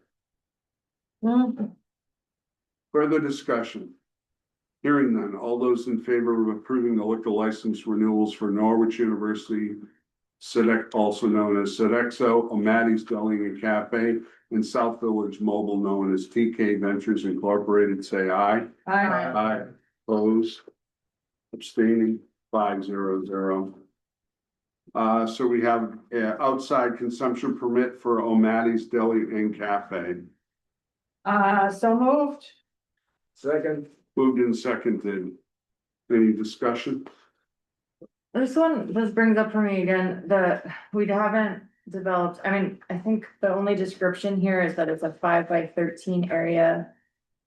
Mm, further discussion. Hearing none, all those in favor of approving the liquor license renewals for Norwich University, Sedec, also known as Sedexo, O'Maddy's Deli and Cafe, and South Village Mobile, known as TK Ventures Incorporated, say aye. Aye. Opposed? Abstaining, 500. So we have outside consumption permit for O'Maddy's Deli and Cafe. So moved. Second, Moved and seconded. Any discussion? This brings up for me again, we haven't developed, I mean, I think the only description here is that it's a 5 by 13 area.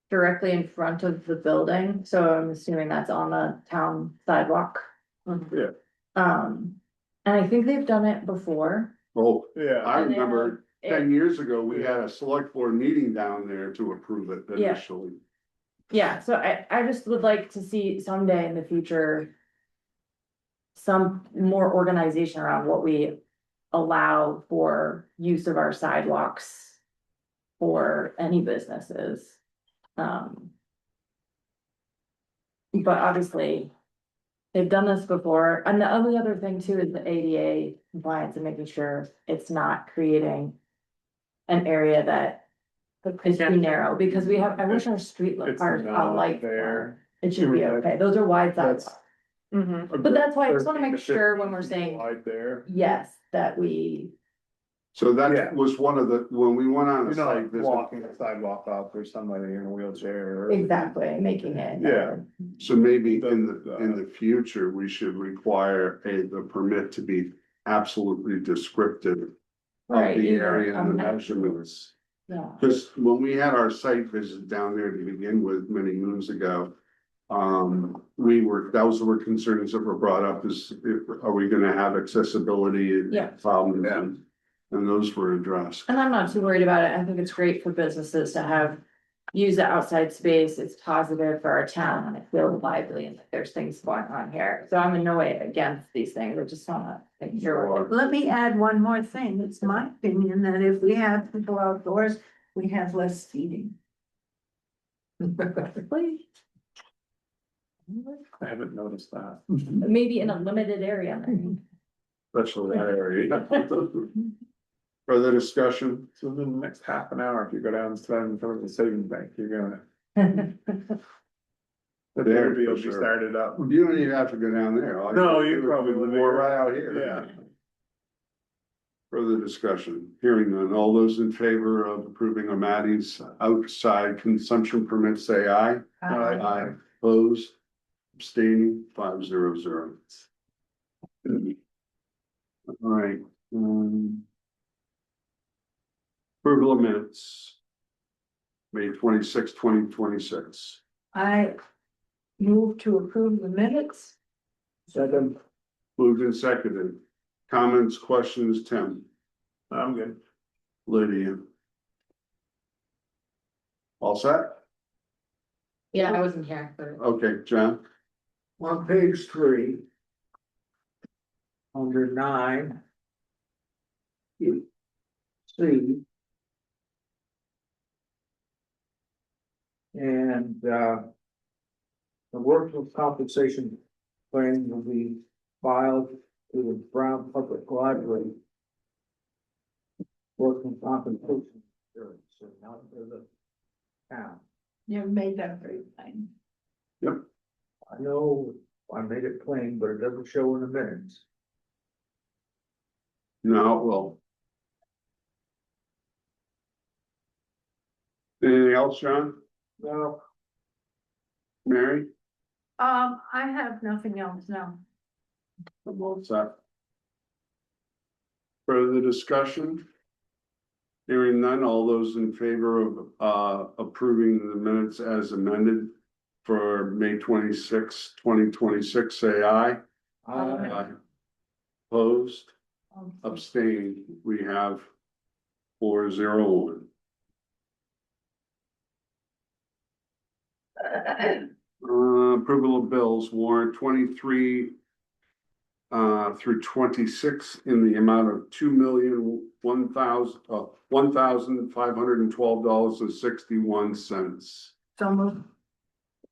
Directly in front of the building, so I'm assuming that's on the town sidewalk. Yeah. And I think they've done it before. Oh, Yeah. I And they remember have 10 years ago, we had a select board meeting down there to approve it Yeah. initially. Yeah, so I just would like to see someday in the future. Some more organization around what we allow for use of our sidewalks. For any businesses. But obviously. They've done this before, and the only other thing too is the ADA compliance and making sure it's not creating. An area that is too narrow, because I wish our street It's our not lights there. were, it should be okay, those are wide sidewalks. Mhm. But that's why I just wanna make sure when we're saying, Right there. yes, that we, So Yeah. that was one of the, when we went on a You're not site like visit, walking the sidewalk off or somebody in a wheelchair. or- exactly, making it. Yeah. so maybe in the future, we should require the permit to be absolutely descriptive of Right, the even area and the a measurements. Yeah, Because when we had our site visit down there to begin with many moons ago, those were concerns that were brought up are we gonna have accessibility Yeah. problems? Yeah. And those were addressed. and I'm not too worried about it, I think it's great for businesses to use the outside space, it's positive for our town, and I feel lively, and that there's things going on here, so I'm in no way against these things, I just wanna make sure. Let me add one more thing. It's my opinion that if we have people outdoors, we have less speeding. I haven't noticed that. Maybe in a limited area. Especially that area. Further discussion? So in the next half an hour, if you go down and stand in front of the savings bank, you're gonna. The There, derby will for be sure. started up. You don't even have to go down there. All No, have to you do probably is live We're here. right out here. Yeah. Further discussion, hearing none, all those in favor of approving O'Malley's outside consumption permit, say aye. Aye. Opposed, abstaining, 500. All right. Approval of minutes. May 26, 2026. I move to approve the minutes. Second, Moved and seconded. Comments, questions, Tim, I'm good. Lydia. All set? Yeah, I wasn't here, but. Okay, John, on page 3. Under 9. You see. And, the workers' compensation claim will be filed to the Brown Public Library. Workers' compensation, so not to the town. You made that very plain. I know I made it plain, but it doesn't show in the minutes. no, well. Anything else, John, Well, Mary? I have nothing else now. I'm all set. Further discussion? Hearing none, all those in favor of approving the minutes as amended for May 26, 2026, say aye. I, Opposed, abstained, we have 401. Approval of bills, warrant 23 through 26 in the amount of $1,512.61. So moved.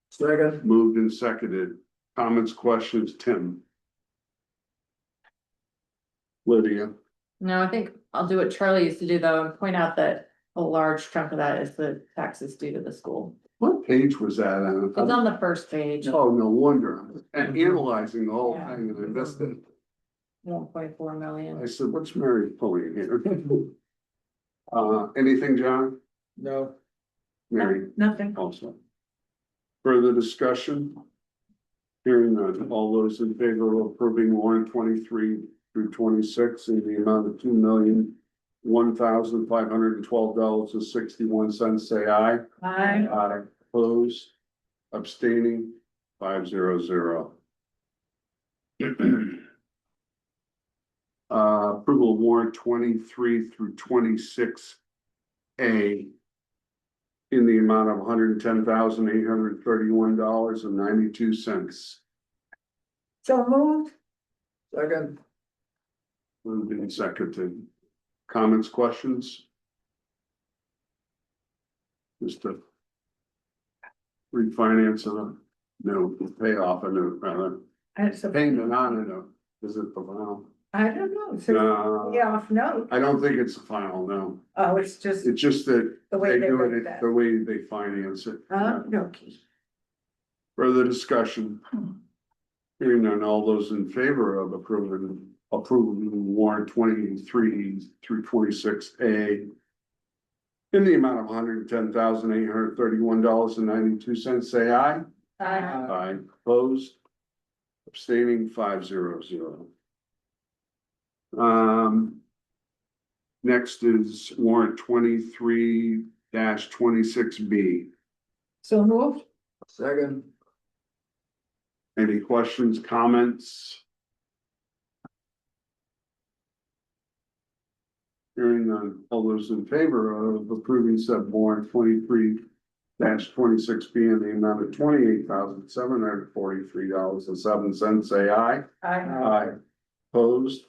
second, Moved and seconded. Comments, questions, Tim? Lydia? No, I think I'll do what Charlie used to do though, and point out that a large chunk of that is the taxes due to the school. What page was that on? It's on the first page, Oh, no wonder. And analyzing the whole Yeah. thing and I missed it. 1.4 million. I said, what's Mary pulling here? Anything, John? no, Mary Nothing. also. Further discussion? Hearing none, all those in favor of approving warrant 23 through 26 in the amount of $2,001,512.61, say aye. Aye. Aye. Opposed, abstaining, 500. Approval of warrant 23 through 26 A in the amount of $110,831.92. So moved. Second. Moved and seconded. Comments, questions? Just a refinance of a note, pay off a note, rather, It's a payment on a note, is it the final? I don't know, it's a No, way off note. I don't think it's the final, no, Oh, it's just it's just that the way they they do wrote it, that. the way they finance it. Okay. Further discussion? Hearing none, all those in favor of approving warrant 23 through 26A in the amount of $110,831.92, say aye. Aye. Opposed? Abstaining, 500. Next is warrant 23-26B. So moved. Second. Any questions, comments? Hearing none, all those in favor of approving said warrant 23-26B in the amount of $28,743.07, say aye. Aye. Opposed?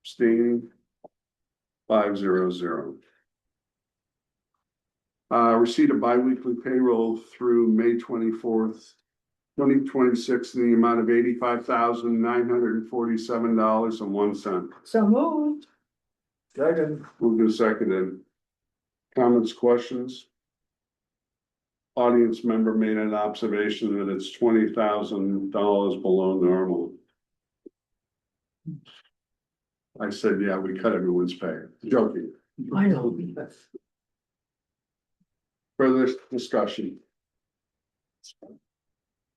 Abstaining? 500. Receipt of biweekly payroll through May 24th, 2026 in the amount of $85,947.01. So moved. Second. Moved and seconded. Comments, questions? Audience member made an observation that it's $20,000 below normal. I said, yeah, we cut everyone's pay. Joking. I know. Further discussion?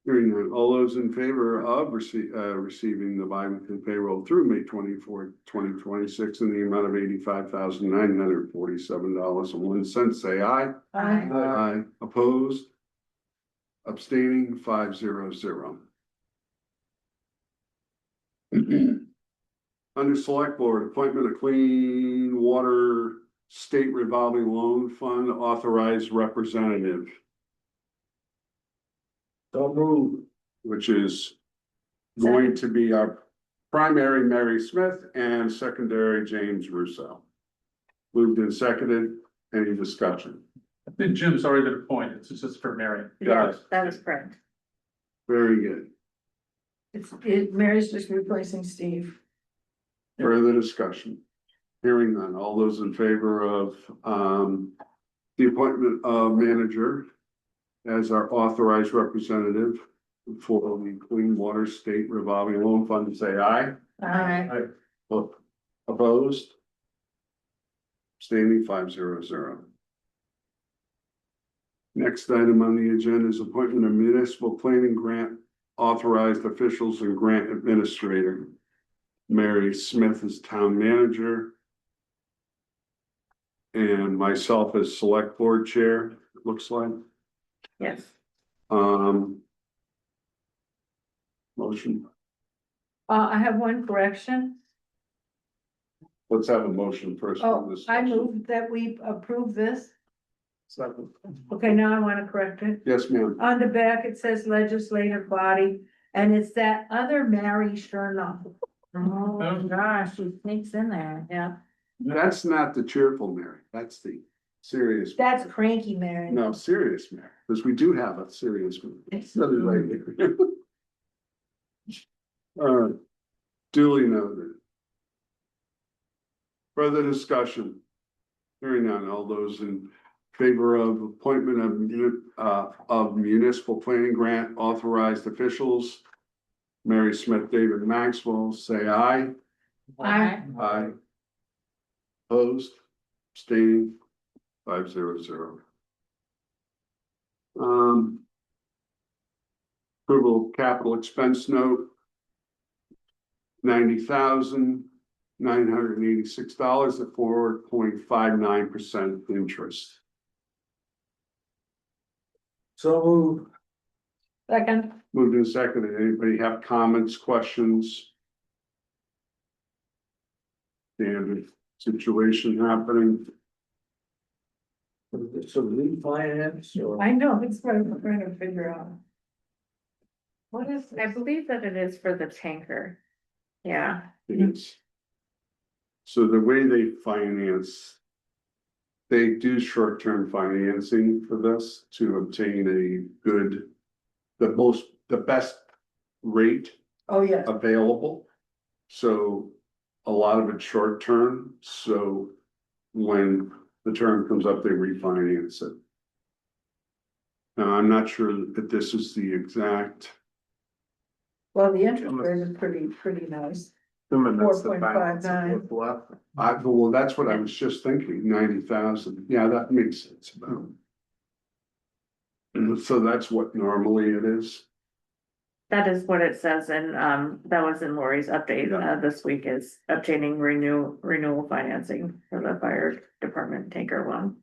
Hearing none, all those in favor of receiving the biweekly payroll through May 24th, 2026 in the amount of $85,947.01, say aye. Aye. Aye. Opposed? Abstaining, 500. Under select board, appointment of clean water state revolving loan fund authorized representative, So moved. which is going to be our primary Mary Smith and secondary James Russo. Moved and seconded. Any discussion? I think Jim's already been appointed, it's just for Mary. Got it. That is correct. Very good. Mary's just replacing Steve. Further discussion? Hearing none. All those in favor of the appointment of manager as our authorized representative for the Clean Water State Revolving Loan Fund, say aye. Aye. Opposed? Abstaining, 500. Next item on the agenda is appointment of municipal planning grant authorized officials and grant administrator. Mary Smith is town manager. And myself as select board chair, it looks like. Yes. Motion, I have one correction. let's have a motion first. Oh, I move that we approve this. Second. Okay, now I want to correct it. Yes, ma'am. On the back, it says legislative body, and it's that other Mary Chernoff. Oh, gosh, she sneaks in there, yeah. That's not the cheerful Mary, that's the serious. That's cranky Mary. No, serious Mary, because we do have a serious one. Other lady. All right, duly noted. Further discussion? Hearing none, all those in favor of appointment of municipal planning grant authorized officials. Mary Smith, David Maxwell, say aye. Aye. Aye. Opposed, abstaining, 500. Approval of capital expense note. $90,986 at 4.59% interest. So moved. Second. Moved and seconded. Anybody have comments, questions? Standard situation happening. So refinance or? I know, it's what I'm trying to figure out. What is, I believe that it is for the tanker. Yeah. Yes. So the way they finance. They do short-term financing for this to obtain a good, the best rate Oh, yes. available. So a lot of it's short-term, so when the term comes up, they refinance it. Now, I'm not sure that this is the exact, Well, the interest rate is pretty nice. Assuming that's the balance of 4.59. what's left. well, that's what I was just thinking, 90,000. Yeah, that makes sense about. And so that's what normally it is. That is what it says, and that was in Lori's update this week is obtaining renewal financing for the fire department tanker one.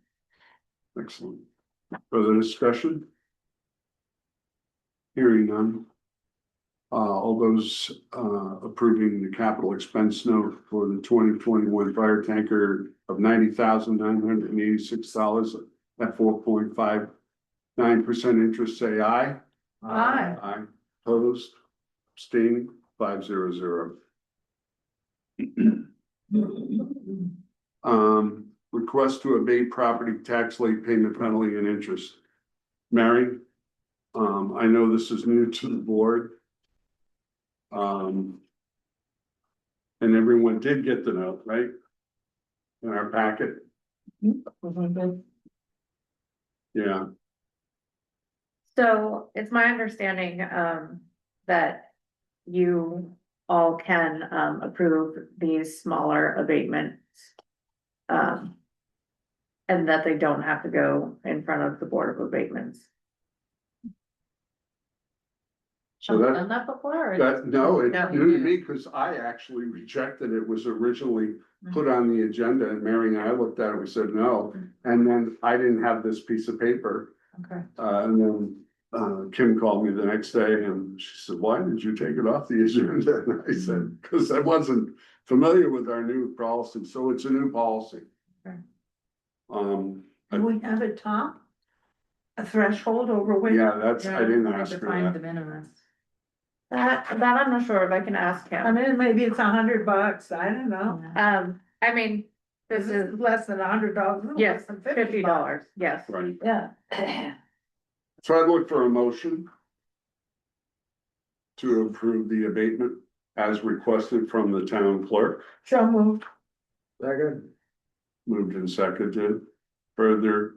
Excellent. Further discussion? Hearing none. All those approving the capital expense note for the 2021 fire tanker of $90,986 at 4.59% interest, say aye. Aye. Aye. Opposed, abstaining, 500. Request to abate property tax late payment penalty and interest. Mary, I know this is new to the board. And everyone did get the note, right? In our packet, yeah, So it's my understanding that you all can approve these smaller abatements. And that they don't have to go in front of the Board of Abatements. so that. Done that before? or- That, no, it's No, new to you- me, because I actually rejected it. It was originally put on the agenda, and Mary and I looked at it, we said no. And then I didn't have this piece of paper, Okay. and then Kim called me the next day and she said, why did you take it off the agenda? And I said, because I wasn't familiar with our new policy, so it's a new policy. Okay. Do we have it, Tom? A threshold over which? Yeah, that's, I didn't ask her Define de that. minimis. That I'm not sure if I can ask I him. mean, maybe it's $100, I don't know. I mean, this is, less than $100. yes, less than $50, yes. Right, Yeah. so I'd look for a motion to approve the abatement as requested from the town clerk. So moved. Second. Moved and seconded. Further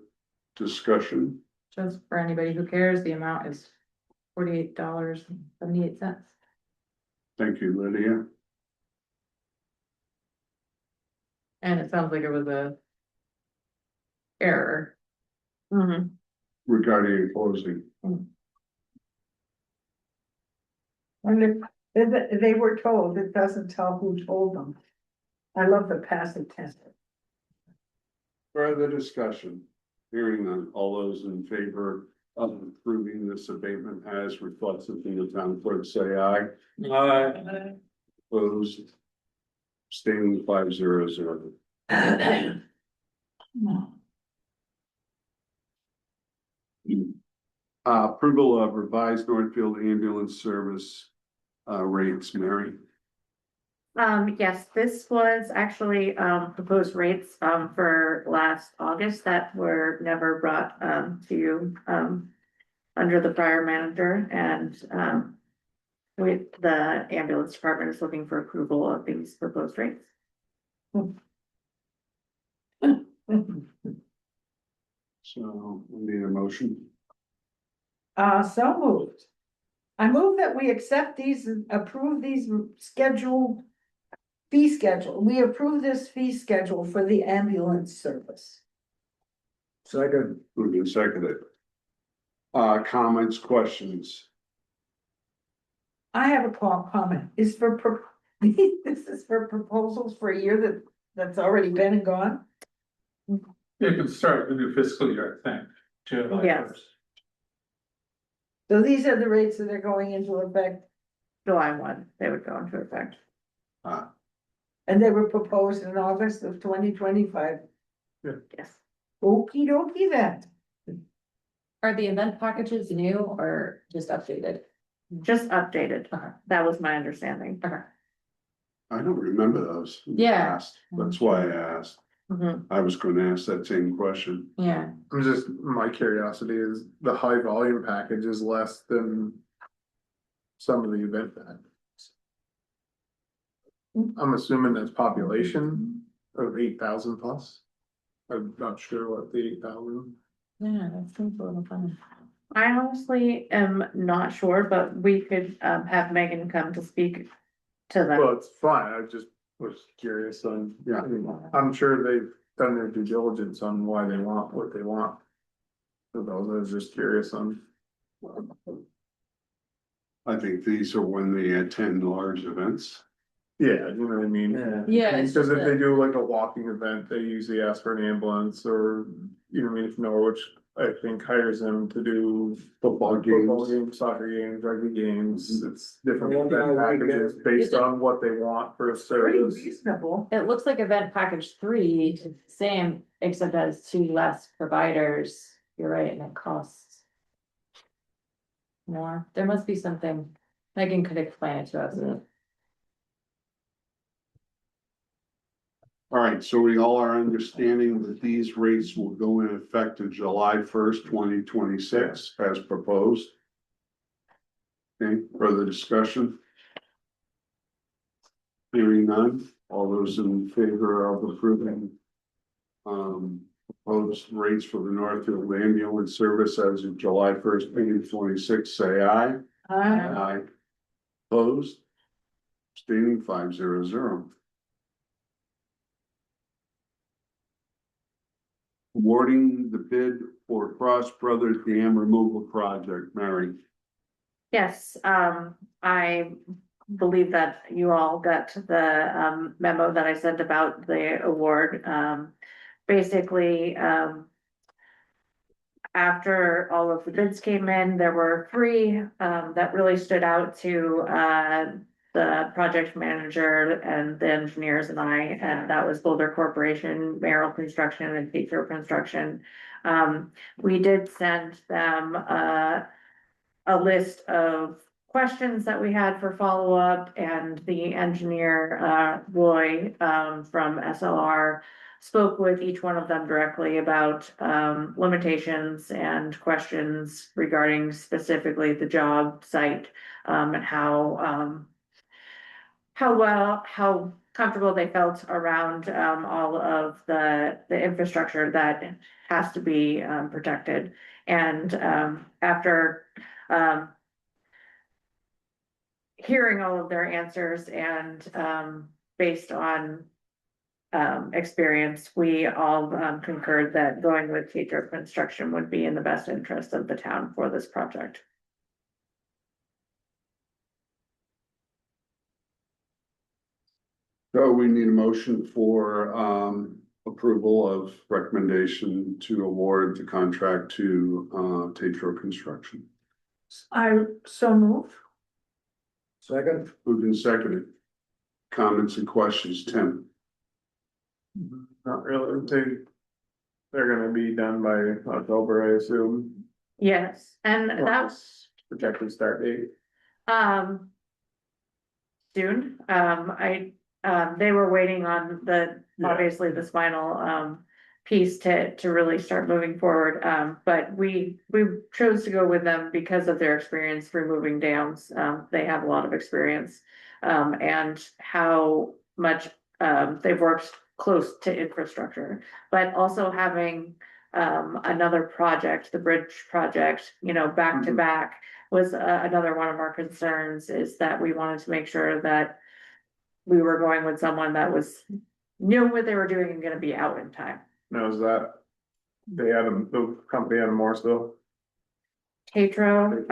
discussion? Just for anybody who cares, the amount is $48.78. Thank you, Lydia. And it sounds like it was a error. Mhm. Regarding closing. And if they were told, it doesn't tell who told them. I love the passive tense. Further discussion? Hearing none. All those in favor of approving this abatement as reflected in the town clerk, say aye. Aye. Opposed? Abstaining, 500. Approval of revised Northfield ambulance service rates, Mary. Yes, this was actually proposed rates for last August that were never brought to you under the prior manager, and with the ambulance department is looking for approval of these proposed rates. So we need a motion. So moved. I move that we accept these, approve these scheduled fee schedule. We approve this fee schedule for the ambulance service. Second. Moved and seconded. Comments, questions? I have a comment, is for, this is for proposals for a year that's already been and gone? It could start the new fiscal year, I think. July Yes. 1st. So these are the rates that are going into effect, July 1, they would go into effect. and they were proposed in August of 2025. Yes. Okey dokey then. Are the event packages new or just updated? Just updated. Okay. That was my understanding. Okay. I don't remember those. in the Yeah. past. That's why I asked. Mhm. I was gonna ask that same question. Yeah. I'm just, my curiosity is the high volume package is less than some of the event packages. I'm assuming that's population of 8,000 plus. I'm not sure what the 8,000. Yeah, that seems a little fun. I honestly am not sure, but we could have Megan come to speak to them. Well, it's fine, I just was curious on, Yeah. I mean, I'm sure they've done their due diligence on why they want what they want. So those, I was just curious on. I think these are when they attend large events. Yeah, you know what I mean? Yeah, it's Because just if they do like a walking event, they usually ask for an ambulance or, you know, what I mean, if Norwich, I think hires them to do Football football games. games, soccer games, rugby games, it's different Well, event yeah, we packages based on what they want for a Pretty service. reasonable. It looks like event package 3 is the same, except has 2 less providers. You're right, and it costs more. There must be something. Megan could explain it to us. All right, so we all are understanding that these rates will go in effect on July 1st, 2026, as proposed. Okay, further discussion? Hearing none, all those in favor of approving proposed rates for the Northfield ambulance service as of July 1st, 2026, say aye. Aye. Opposed? Abstaining 500. Awarding the bid for Cross Brothers Dam Removal Project, Mary. Yes, I believe that you all got the memo that I sent about the award. Basically, after all of the bids came in, there were 3 that really stood out to the project manager and the engineers and I, and that was Boulder Corporation, Merrill Construction, and Petro Construction. We did send them a list of questions that we had for follow-up, and the engineer, Roy, from SLR, spoke with each one of them directly about limitations and questions regarding specifically the job site, and how comfortable they felt around all of the infrastructure that has to be protected. And after hearing all of their answers and based on experience, we all concurred that going with Petro Construction would be in the best interest of the town for this project. So we need a motion for approval of recommendation to award the contract to Tetro Construction. I so move. Second, Moved and seconded. Comments and questions, Tim? Not really, they're gonna be done by October, I assume. Yes, and that was Projected start date. soon. They were waiting on Yeah. obviously this final piece to really start moving forward. But we chose to go with them because of their experience removing dams. They have a lot of experience, and how much they've worked close to infrastructure, but also having another project, the bridge project, back to back, was another one of our concerns, is that we wanted to make sure that we were going with someone that knew what they were doing and gonna be out in time. Now, is that, the company out of Morrisville? Tetro,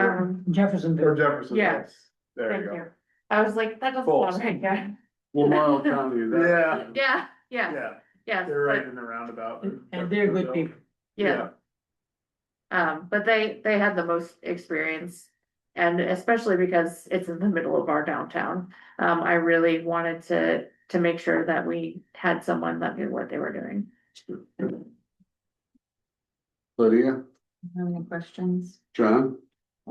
Jefferson. Or Jefferson? Yes. There Thank you go. you. I was like, that doesn't Full. sound right, yeah. Lamoille County. Yeah. Yeah, yeah, Yeah, yes, they're right but- in the roundabout. And they're good people. yeah. But they had the most experience. And especially because it's in the middle of our downtown, I really wanted to make sure that we had someone that knew what they were doing. Lydia, Have any questions? John,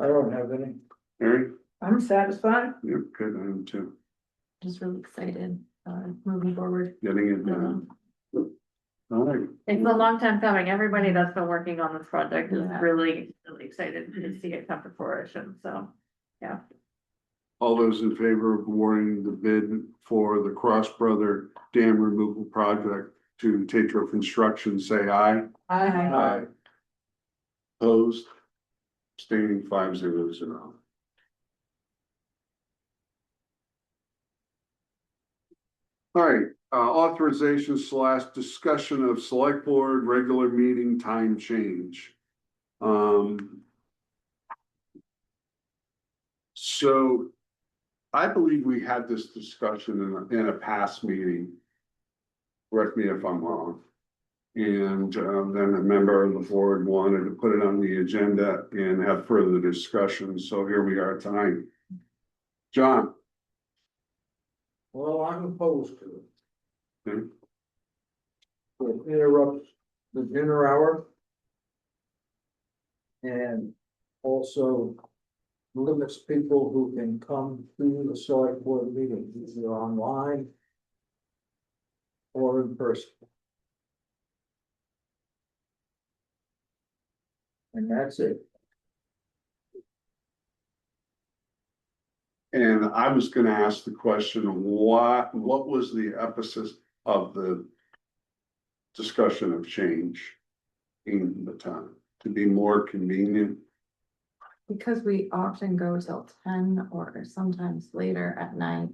I don't have any. Mary, I'm satisfied. you're good, I am too, Just really excited, moving forward. getting it done. All right, It's a long time coming. Everybody that's been working on this project is Yeah. really, really excited to see it come to fruition, so, yeah. all those in favor of awarding the bid for the Cross Brother Dam Removal Project to Tetro Construction, say aye. I, Opposed? Abstaining 500. All right, authorization / discussion of select board regular meeting time change. So I believe we had this discussion in a past meeting. Correct me if I'm wrong. And then a member of the board wanted to put it on the agenda and have further discussion, so here we are tonight. John? Well, I'm opposed to it. Okay. It interrupts the dinner hour. And also limits people who can come to the select board meeting, either online or in person. And that's it. And I was gonna ask the question, what was the emphasis of the discussion of change in the town? To be more convenient? Because we often go till 10 or sometimes later at night.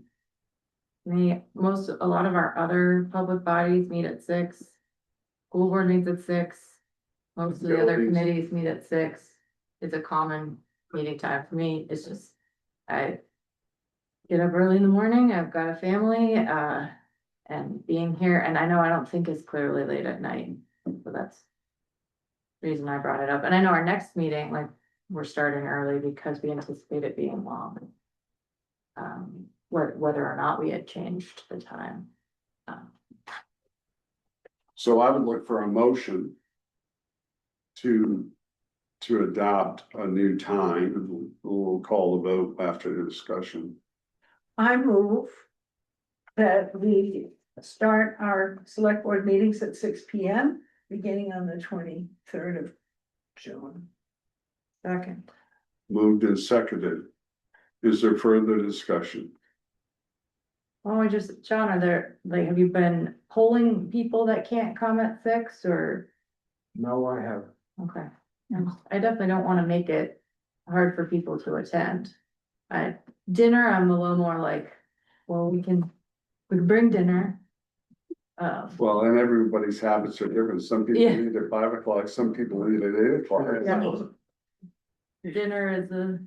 A lot of our other public bodies meet at 6. School board meets at 6. Most of the other Buildings. committees meet at 6. It's a common meeting time for me. It's just, I get up early in the morning. I've got a family, and being here, and I know I don't think it's clearly late at night, so that's the reason I brought it up. And I know our next meeting, like, we're starting early because we anticipate it being long. Whether or not we had changed the time. So I would look for a motion to adopt a new time, and we'll call the vote after the discussion. I move that we start our select board meetings at 6 P.M. beginning on the 23rd of June. Second. Moved and seconded. Is there further discussion? Oh, John, have you been polling people that can't come at 6 or? No, I have. Okay, I definitely don't wanna make it hard for people to attend. Dinner, I'm a little more like, well, we can bring dinner. Well, and everybody's habits are different. Some people Yeah. eat at 5 o'clock, some people eat at 8 o'clock. Yeah. Dinner is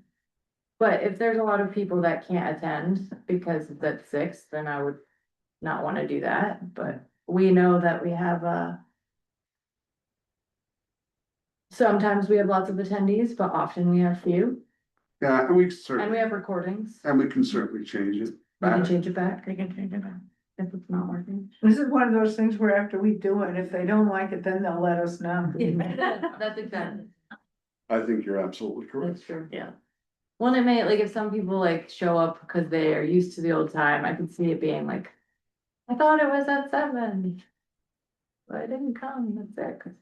but if there's a lot of people that can't attend because it's at 6, then I would not wanna do that, but we know that we have sometimes we have lots of attendees, but often we have few, Yeah, and and we certainly, have recordings. and we can certainly change it. We can change it back, they can change it back if it's not working. This is one of those things where after we do it, if they don't like it, then they'll let us know. That's exactly, I think you're absolutely correct. that's true, yeah. Well, it may, like, if some people like show up because they are used to the old time, I could see it being like, I thought it was at 7. But I didn't come, that's it.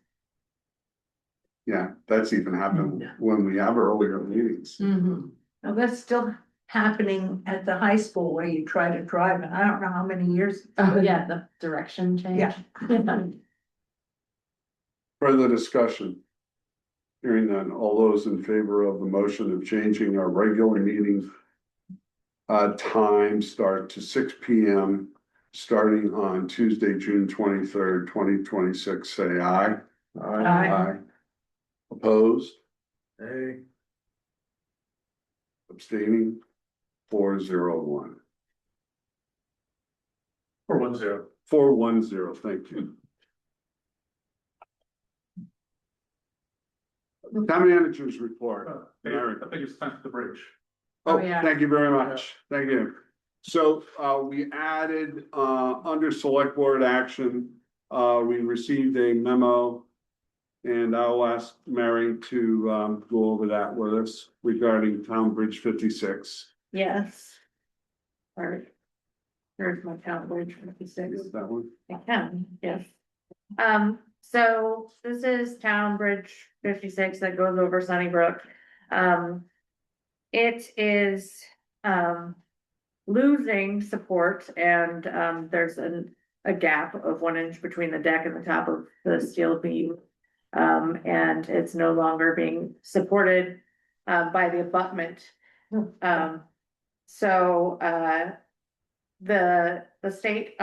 Yeah, that's even happened when we have earlier meetings. Mm-hmm. Now, that's still happening at the high school where you try to drive, and I don't know how many years. Oh, yeah, the direction change. Yeah. Further discussion? Hearing none, all those in favor of the motion of changing our regular meeting time start to 6 P.M. starting on Tuesday, June 23rd, 2026, say aye. Aye. Opposed, Hey, abstaining, 401. 410. 410, thank you. Town managers report. Mary. I think it's time for the bridge. Oh, yeah. thank you very much. Thank you. So, we added, under select board action, we received a memo. And I'll ask Mary to, go over that with us regarding Town Bridge 56. Yes. Alright. Here's my town bridge 56. Is that one? I can, yes. So this is Town Bridge 56 that goes over Sunnybrook. It is, losing support and, there's a gap of 1 inch between the deck and the top of the steel beam. And it's no longer being supported, by the abutment. So, the state,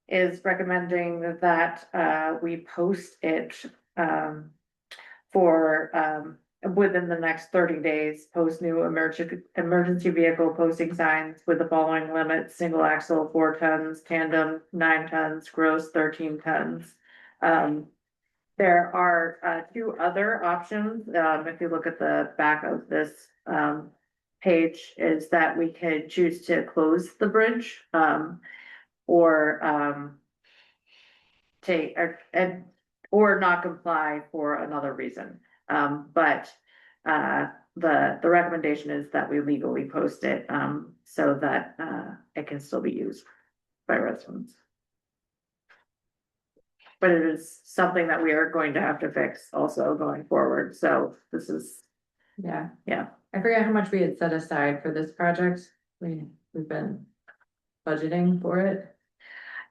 is recommending that, we post it, for, within the next 30 days, post new emergency vehicle posting signs with the following limits: single axle 4 tons, tandem 9 tons, gross 13 tons. There are 2 other options, if you look at the back of this page, is that we could choose to close the bridge, or take, or not comply for another reason. But the recommendation is that we legally post it, so that it can still be used by residents. But it is something that we are going to have to fix also going forward, so this is, Yeah. yeah. I forget how much we had set aside for this project. We've been budgeting for it.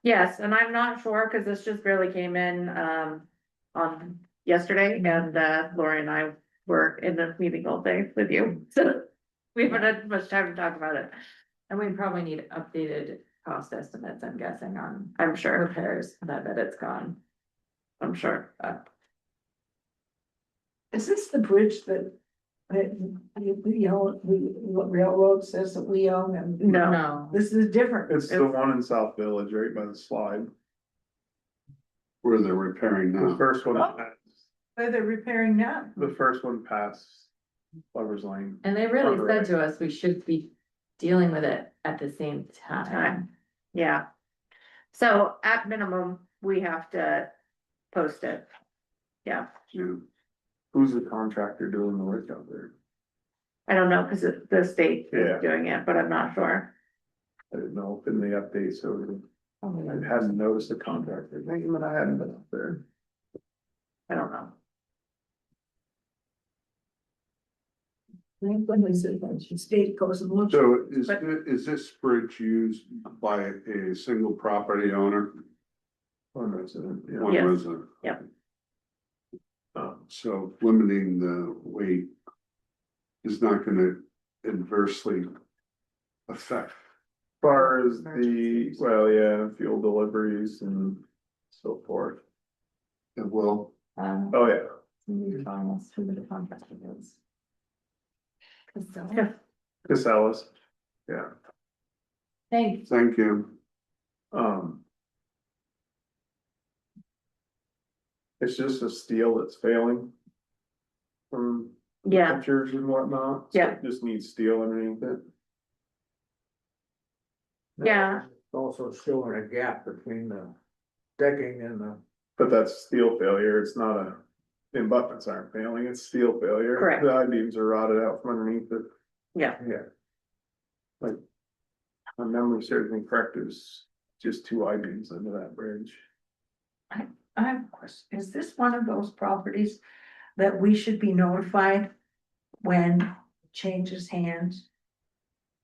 Yes, and I'm not sure, cause this just barely came in, on yesterday, and, Lori and I were in the meeting all day with you, so. We haven't had much time to talk about it, And we probably need updated cost estimates, I'm guessing, on I'm sure, repairs. I bet it's gone. I'm sure. Is this the bridge that, the railroad says that we own and? No, No. This is different. It's the one in South Village, right by the slide. Where they're repairing The now. first one, Where they're repairing now. the first one past Lover's Lane. And they really Right. said to us, we should be dealing with it at the same time. yeah. So at minimum, we have to post it. Yeah, Yeah. Who's the contractor doing the work out there? I don't know, cause the state Yeah. is doing it, but I'm not sure. I didn't know if in the update, so I Probably. hadn't noticed the contractor name, but I hadn't been up there. I don't know. When is it, when the state goes and looks? So But- is this bridge used by a single property owner? One resident, yeah. One Yes. resident? Yep. So limiting the weight is not gonna adversely affect. Far as the, Emergencies. well, yeah, fuel deliveries and so forth. It will. Oh, yeah. Somebody's telling us who the contractor is. Yeah. Casellas, yeah. Thanks. Thank you. It's just a steel that's failing. From Yeah, pictures and whatnot. so Yeah. it Just needs steel underneath it. Yeah. It's also showing a gap between the decking and the. But that's steel failure, it's not a, the abutments aren't failing, it's steel failure. Correct. The I-beams are rotted out from underneath it. yeah, Yeah. Like, my memory serves me correct, there's just 2 I-beams under that bridge. I have a question. Is this one of those properties that we should be notified when it changes hands?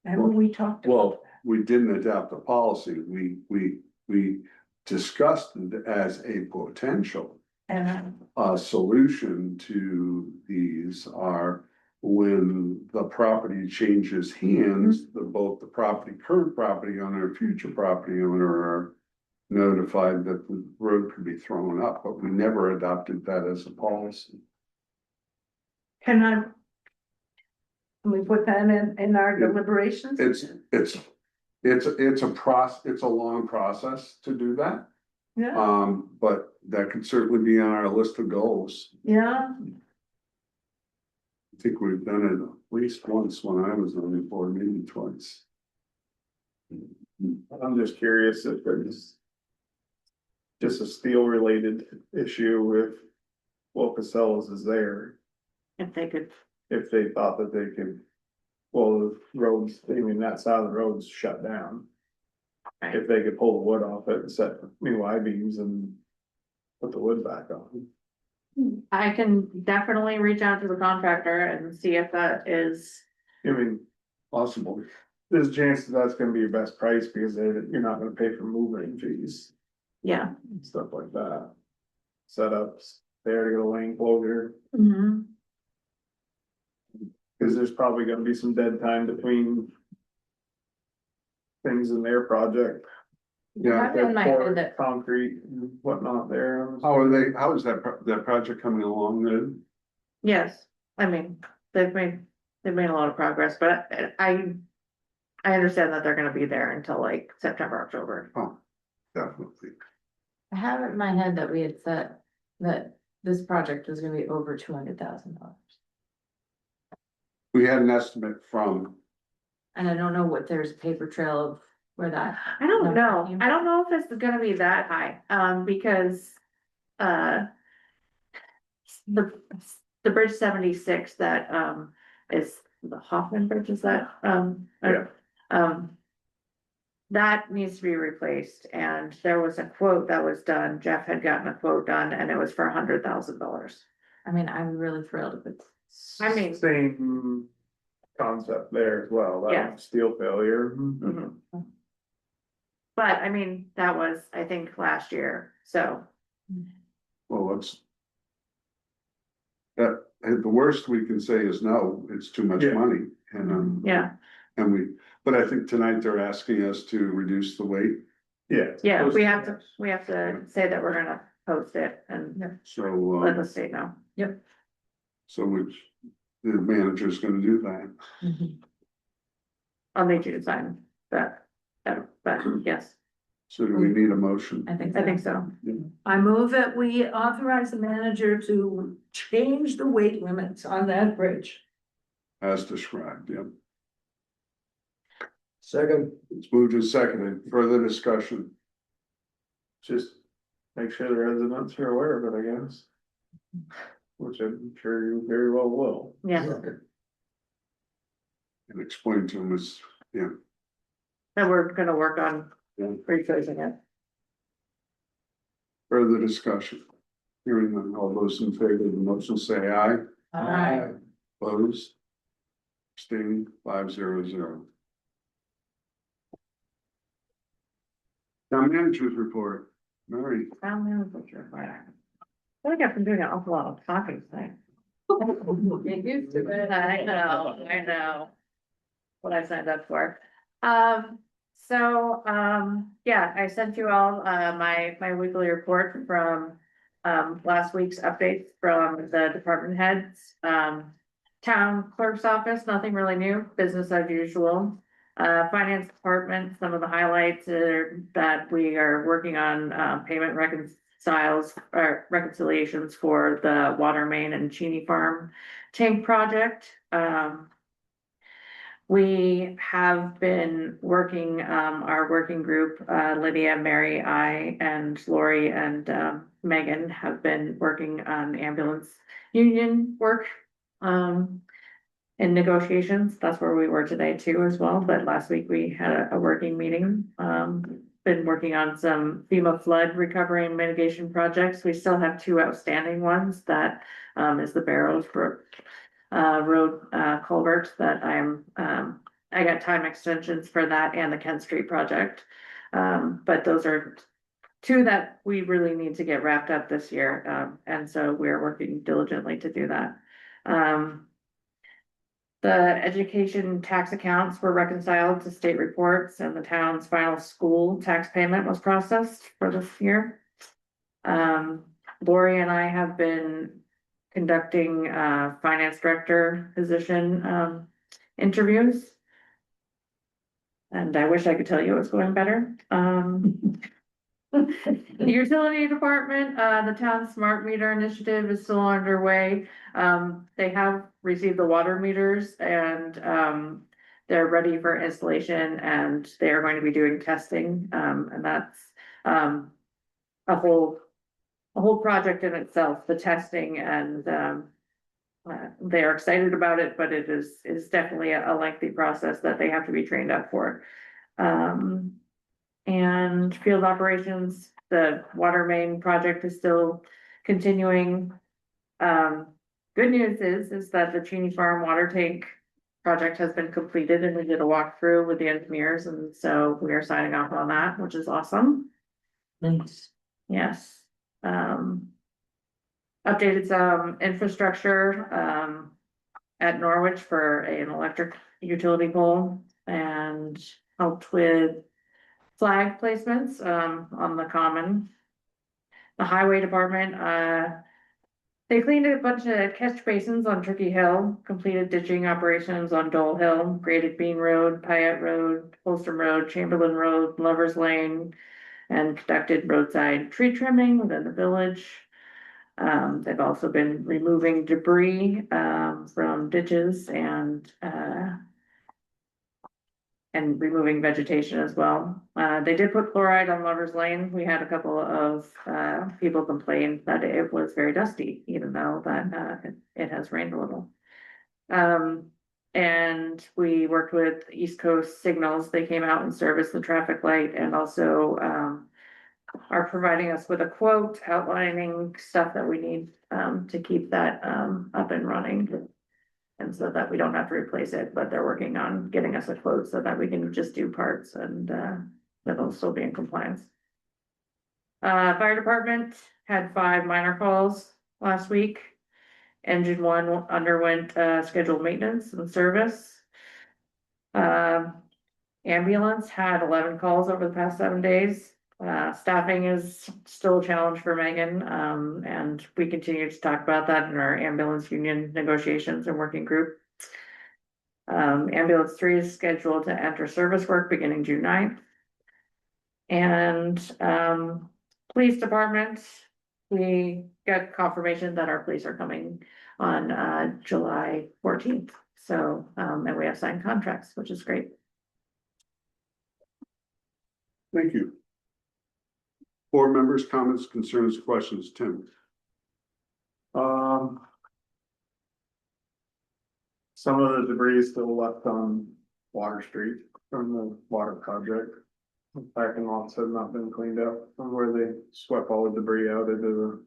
Remember we talked about Well, we didn't adopt a policy. We discussed it as a potential. that? And Solution to these are when the property changes hands, both the current property owner and future property owner are notified that the road could be thrown up, but we never adopted that as a policy. can I? Can we put that in our deliberations? It's a long process to do that. Yeah, But that could certainly be on our list of goals. yeah, I think we've done it at least once when I was on the board, maybe twice. I'm just curious if there's just a steel related issue with what Casellas is there, If they could, if they thought that they could. Well, the roads, I mean, that side of the road's shut down. Right. If they could pull the wood off it and set new I-beams and put the wood back on. I can definitely reach out to the contractor and see if that is, I mean, Possible. there's a chance that that's gonna be your best price because you're not gonna pay for moving fees yeah. and stuff like that. Setups, they already got a lane closure, Mhm. cause there's probably gonna be some dead time between things in their project. Yeah. I have it in my head that Concrete and whatnot there. How is that project coming along then? Yes, I mean, they've made a lot of progress, but I understand that they're gonna be there until like September, October. Oh, definitely. I have it in my head that we had said that this project was gonna be over $200,000. We had an estimate from, And I don't know what there's a paper trail of where that. I don't No, know, you- I don't know if it's gonna be that high, because, the, the Bridge 76 that, is the Hoffman Bridge, is that, Yeah. that needs to be replaced, and there was a quote that was done, Jeff had gotten a quote done, and it was for $100,000. I mean, I'm really thrilled if it's. I mean, Same concept there as well, Yeah. that steel failure. mhm. But I mean, that was, I think, last year, so, well, the worst we can say is no, it's too much Yeah. money. And, yeah, but I think tonight they're asking us to reduce the weight, Yeah. yeah, we have to say that we're gonna post it and so, let the state know. so the manager's gonna do that. Mhm. I'll need you to sign that, but yes, So do we need a motion? I think. I think so. I move that we authorize the manager to change the weight limits on that bridge. As described, yeah. Second, It's moved and seconded. Further discussion. Just make sure the residents are aware of it, I guess. Which I'm sure you very well will. Yeah, And explain to them it's, yeah. and we're gonna work on Yeah. replacing it. Further discussion. Hearing none, all those in favor of the motion say aye. Alright. Opposed? Abstaining, 500. Now managers report, Mary. Town manager, right. I feel like I've been doing an awful lot of talking tonight. Get used to it. I know. What I signed up for. Yeah, I sent you all, my weekly report from, last week's updates from the department heads. Town clerk's office, nothing really new, business as usual. Finance department, some of the highlights are that we are working on, payment reconciliations for the water main and Cheney Farm tank project. We have been working, our working group, Lydia, Mary, I, and Lori and Megan have been working on ambulance union work. In negotiations, that's where we were today too as well, but last week we had a working meeting. Been working on some FEMA flood recovery and mitigation projects. We still have two outstanding ones that is the Barrows Brook road culvert that I got time extensions for that and the Kent Street project. But those are two that we really need to get wrapped up this year. And so we're working diligently to do that. The education tax accounts were reconciled to state reports and the town's final school tax payment was processed for this year. Lori and I have been conducting finance director position interviews. And I wish I could tell you it's going better. The utility department, the town smart meter initiative is still underway. They have received the water meters and, they're ready for installation and they are going to be doing testing. And that's, a whole project in itself, the testing and, they are excited about it, but it is definitely a lengthy process that they have to be trained up for. And field operations, the water main project is still continuing. Good news is that the Cheney Farm water tank project has been completed and we did a walkthrough with the engineers, and so we are signing off on that, which is awesome. Thanks. Yes. Updated some infrastructure, at Norwich for an electric utility pole and helped with flag placements, on the common. The highway department, they cleaned a bunch of catch basins on Turkey Hill, completed ditching operations on Dole Hill, graded Bean Road, Pyatt Road, Holston Road, Chamberlain Road, Lovers Lane, and conducted roadside tree trimming within the village. They've also been removing debris, from ditches and removing vegetation as well. They did put chloride on Lovers Lane. We had a couple of people complain that it was very dusty, even though that it has rained a little. And we worked with East Coast Signals. They came out and serviced the traffic light and also are providing us with a quote outlining stuff that we need to keep that up and running. And so that we don't have to replace it, but they're working on getting us a quote so that we can just do parts and it'll still be in compliance. Fire department had 5 minor calls last week. Engine 1 underwent scheduled maintenance and service. Ambulance had 11 calls over the past 7 days. Staffing is still a challenge for Megan, and we continue to talk about that in our ambulance union negotiations and working group. Ambulance 3 is scheduled to enter service work beginning June 9th. And police department, we got confirmation that our police are coming on July 14th. So, and we have signed contracts, which is great. Thank you. Board members, comments, concerns, questions, Tim? Some of the debris is still left on Water Street from the water project. The parking lots have not been cleaned up from where they swept all the debris out into the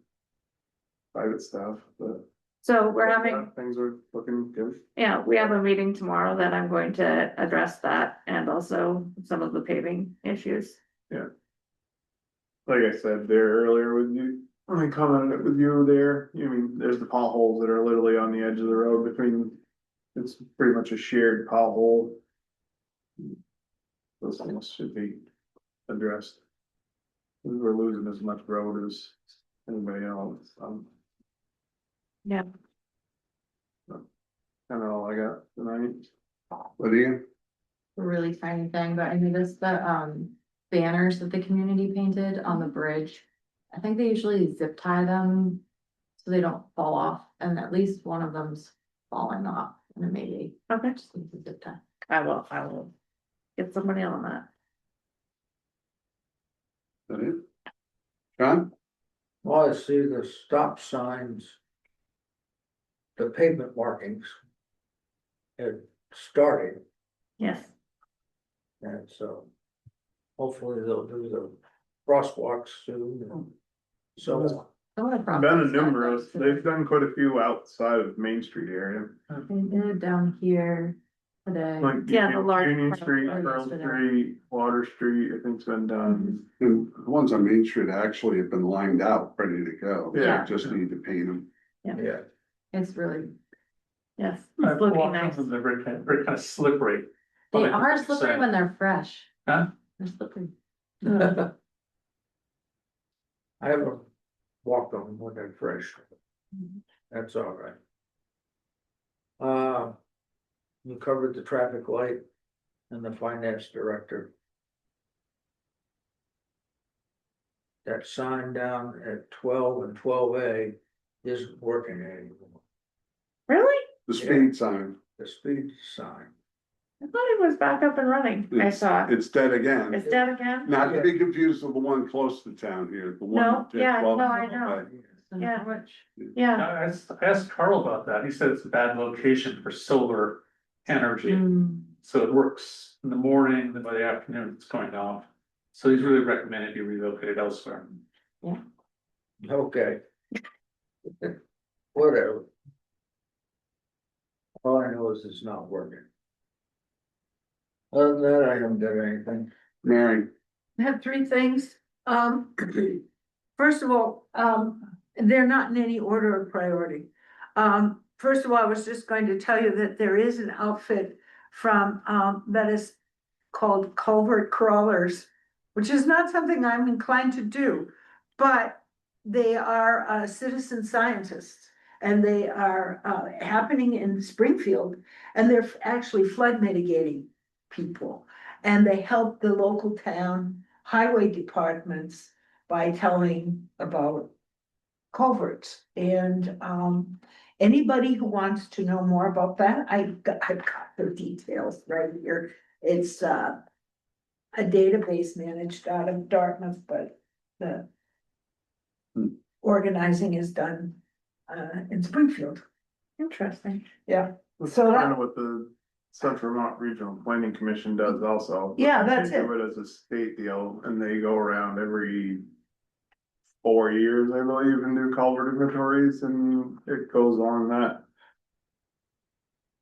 private stuff, but. So we're having, Things are looking good. yeah, we have a meeting tomorrow that I'm going to address that and also some of the paving issues. Yeah. Like I said there earlier with you, when I commented with you there, I mean, there's the potholes that are literally on the edge of the road between, it's pretty much a shared pothole. Those things should be addressed. We're losing as much road as anybody else, Yeah. kind of all I got tonight. Lydia? A really tiny thing, but I noticed the banners that the community painted on the bridge. I think they usually zip tie them so they don't fall off, and at least one of them's falling off, and it maybe Okay, just needs a zip tie. I will get somebody on that. Is that it? John? Well, I see the stop signs. The pavement markings. Had started, Yes. and so. Hopefully they'll do the crosswalks soon. So, Some of the Been problems a numerous, they've done quite a few outside of Main Street area. They did down here today. Like Yeah, the large Union part Street, of Pearl yesterday. Street, Water Street, I think's been done. And the ones on Main Street actually have been lined out, ready to go. Yeah. Just need to paint them. yeah, It's really, Yes, I've it's looking walked nice. on them, they're very kind of slippery. they But I are think it's, slippery when they're fresh. Huh? They're slippery. I haven't walked on them when they're fresh. That's all right. you covered the traffic light and the finance director. That sign down at 12 and 12A isn't working anymore, Really? The speed sign, the speed sign. I thought it was back up and running. I saw. it's dead again. It's dead again? Not to be confused with the one close to town here, the one. No, yeah, well, no, I know. okay. Yeah. Which, Yeah. I asked Carl about that. He said it's a bad location for solar energy. So it works in the morning, then by the afternoon, it's going off. So he's really recommended you relocate elsewhere. Okay. Whatever. All I know is it's not working. Other than that, I haven't done anything. Mary, I have three things. First of all, they're not in any order of priority. First of all, I was just going to tell you that there is an outfit from, that is called Culvert Crawlers, which is not something I'm inclined to do, but they are, citizen scientists. And they are, happening in Springfield, and they're actually flood mitigating people. And they help the local town highway departments by telling about culverts. And anybody who wants to know more about that, I've got the details right here. It's a database managed out of Dartmouth, but the organizing is done in Springfield. Interesting. Yeah. That's So kind of what the Central Vermont Regional Planning Commission does also. Yeah, that's They do it as a state deal, and they go around every 4 years, I believe, and do culvert inventories, and it goes on that.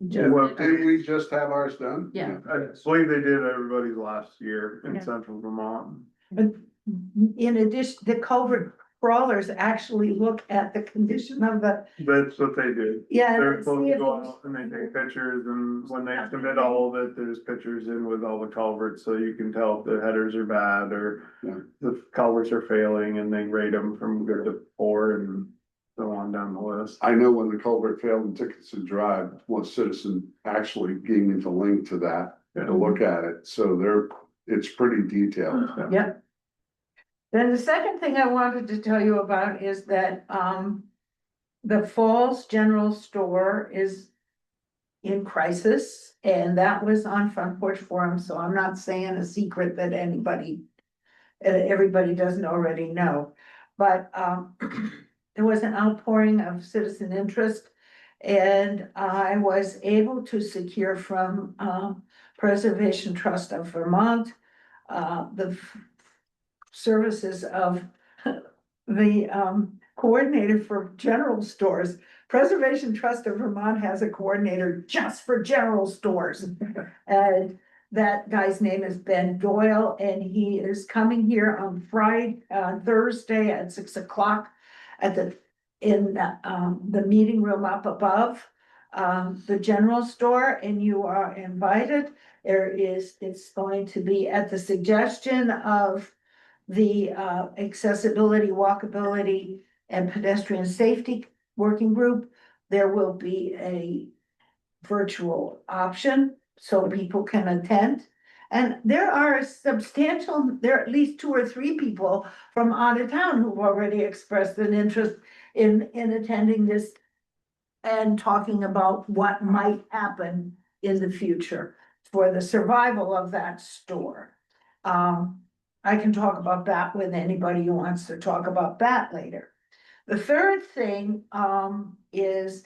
Well, didn't we just have ours done? Yeah. I believe they did everybody's last year in Yeah. Central Vermont. But in addition, the culvert crawlers actually look at the condition of the, That's what they do. yeah. They're and supposed see to if go it's- out and they take pictures, and when they submit all of it, there's pictures in with all the culverts, so you can tell if the headers are bad or Yeah. the culverts are failing, and they rate them from good to poor and so on down the list. I know when the culvert failed in Dickinson Drive, one citizen actually gave me the link to that to look at it, so it's pretty detailed. Yeah. Then the second thing I wanted to tell you about is that, the Falls General Store is in crisis, and that was on Front Porch Forum, so I'm not saying a secret that everybody doesn't already know. But, there was an outpouring of citizen interest, and I was able to secure from, Preservation Trust of Vermont, the services of the coordinator for general stores. Preservation Trust of Vermont has a coordinator just for general stores. And that guy's name is Ben Doyle, and he is coming here on Thursday at 6 o'clock in the meeting room up above the general store, and you are invited. It's going to be at the suggestion of the accessibility, walkability, and pedestrian safety working group. There will be a virtual option so people can attend. And there are at least 2 or 3 people from out of town who've already expressed an interest in attending this and talking about what might happen in the future for the survival of that store. I can talk about that with anybody who wants to talk about that later. The third thing, is,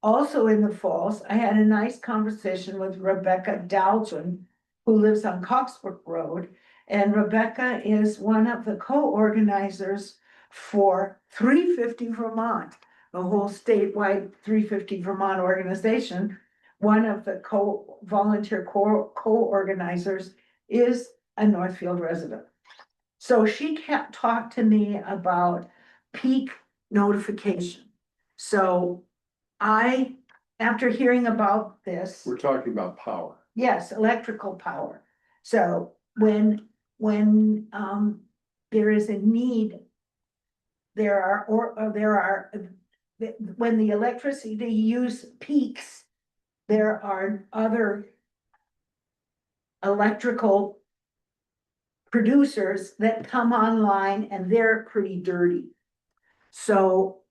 also in the Falls, I had a nice conversation with Rebecca Dalton, who lives on Coxbrook Road. And Rebecca is one of the co-organizers for 350 Vermont, the whole statewide 350 Vermont organization. One of the volunteer co-organizers is a Northfield resident. So she kept talking to me about peak notification. So after hearing about this, We're talking about power. yes, electrical power. So when there is a need, when the electricity use peaks, there are other electrical producers that come online and they're pretty dirty. So,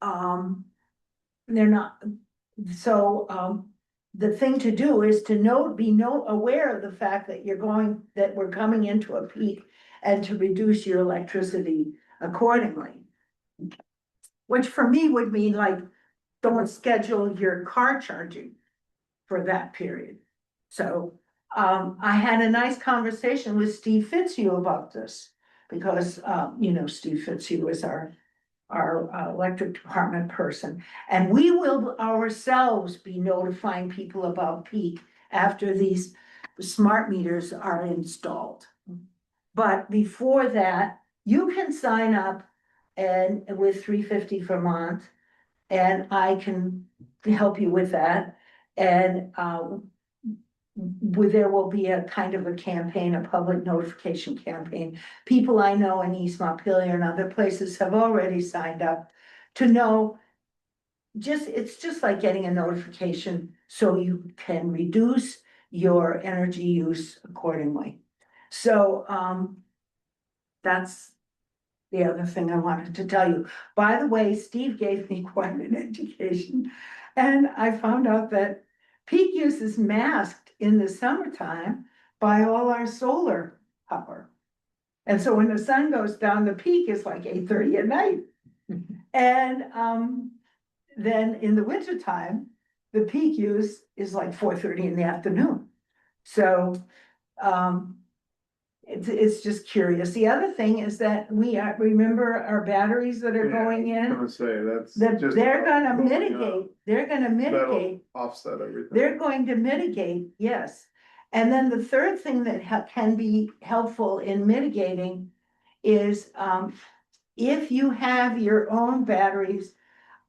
they're not, the thing to do is to be aware of the fact that that we're coming into a peak and to reduce your electricity accordingly. Which for me would mean like, don't schedule your car charging for that period. So, I had a nice conversation with Steve Fitzhugh about this, because, Steve Fitzhugh is our electric department person. And we will ourselves be notifying people about peak after these smart meters are installed. But before that, you can sign up and with 350 Vermont, and I can help you with that. And there will be a kind of a campaign, a public notification campaign. People I know in East Montpelier and other places have already signed up to know. It's just like getting a notification so you can reduce your energy use accordingly. So, that's the other thing I wanted to tell you. By the way, Steve gave me quite an education, and I found out that peak use is masked in the summertime by all our solar power. And so when the sun goes down, the peak is like 8:30 at night. And then in the wintertime, the peak use is like 4:30 in the afternoon. So it's just curious. The other thing is that we remember our batteries that are Yeah, going I'm in. gonna say that's That just. they're gonna going up. mitigate, That'll offset everything. they're going to mitigate, yes. And then the third thing that can be helpful in mitigating is, if you have your own batteries,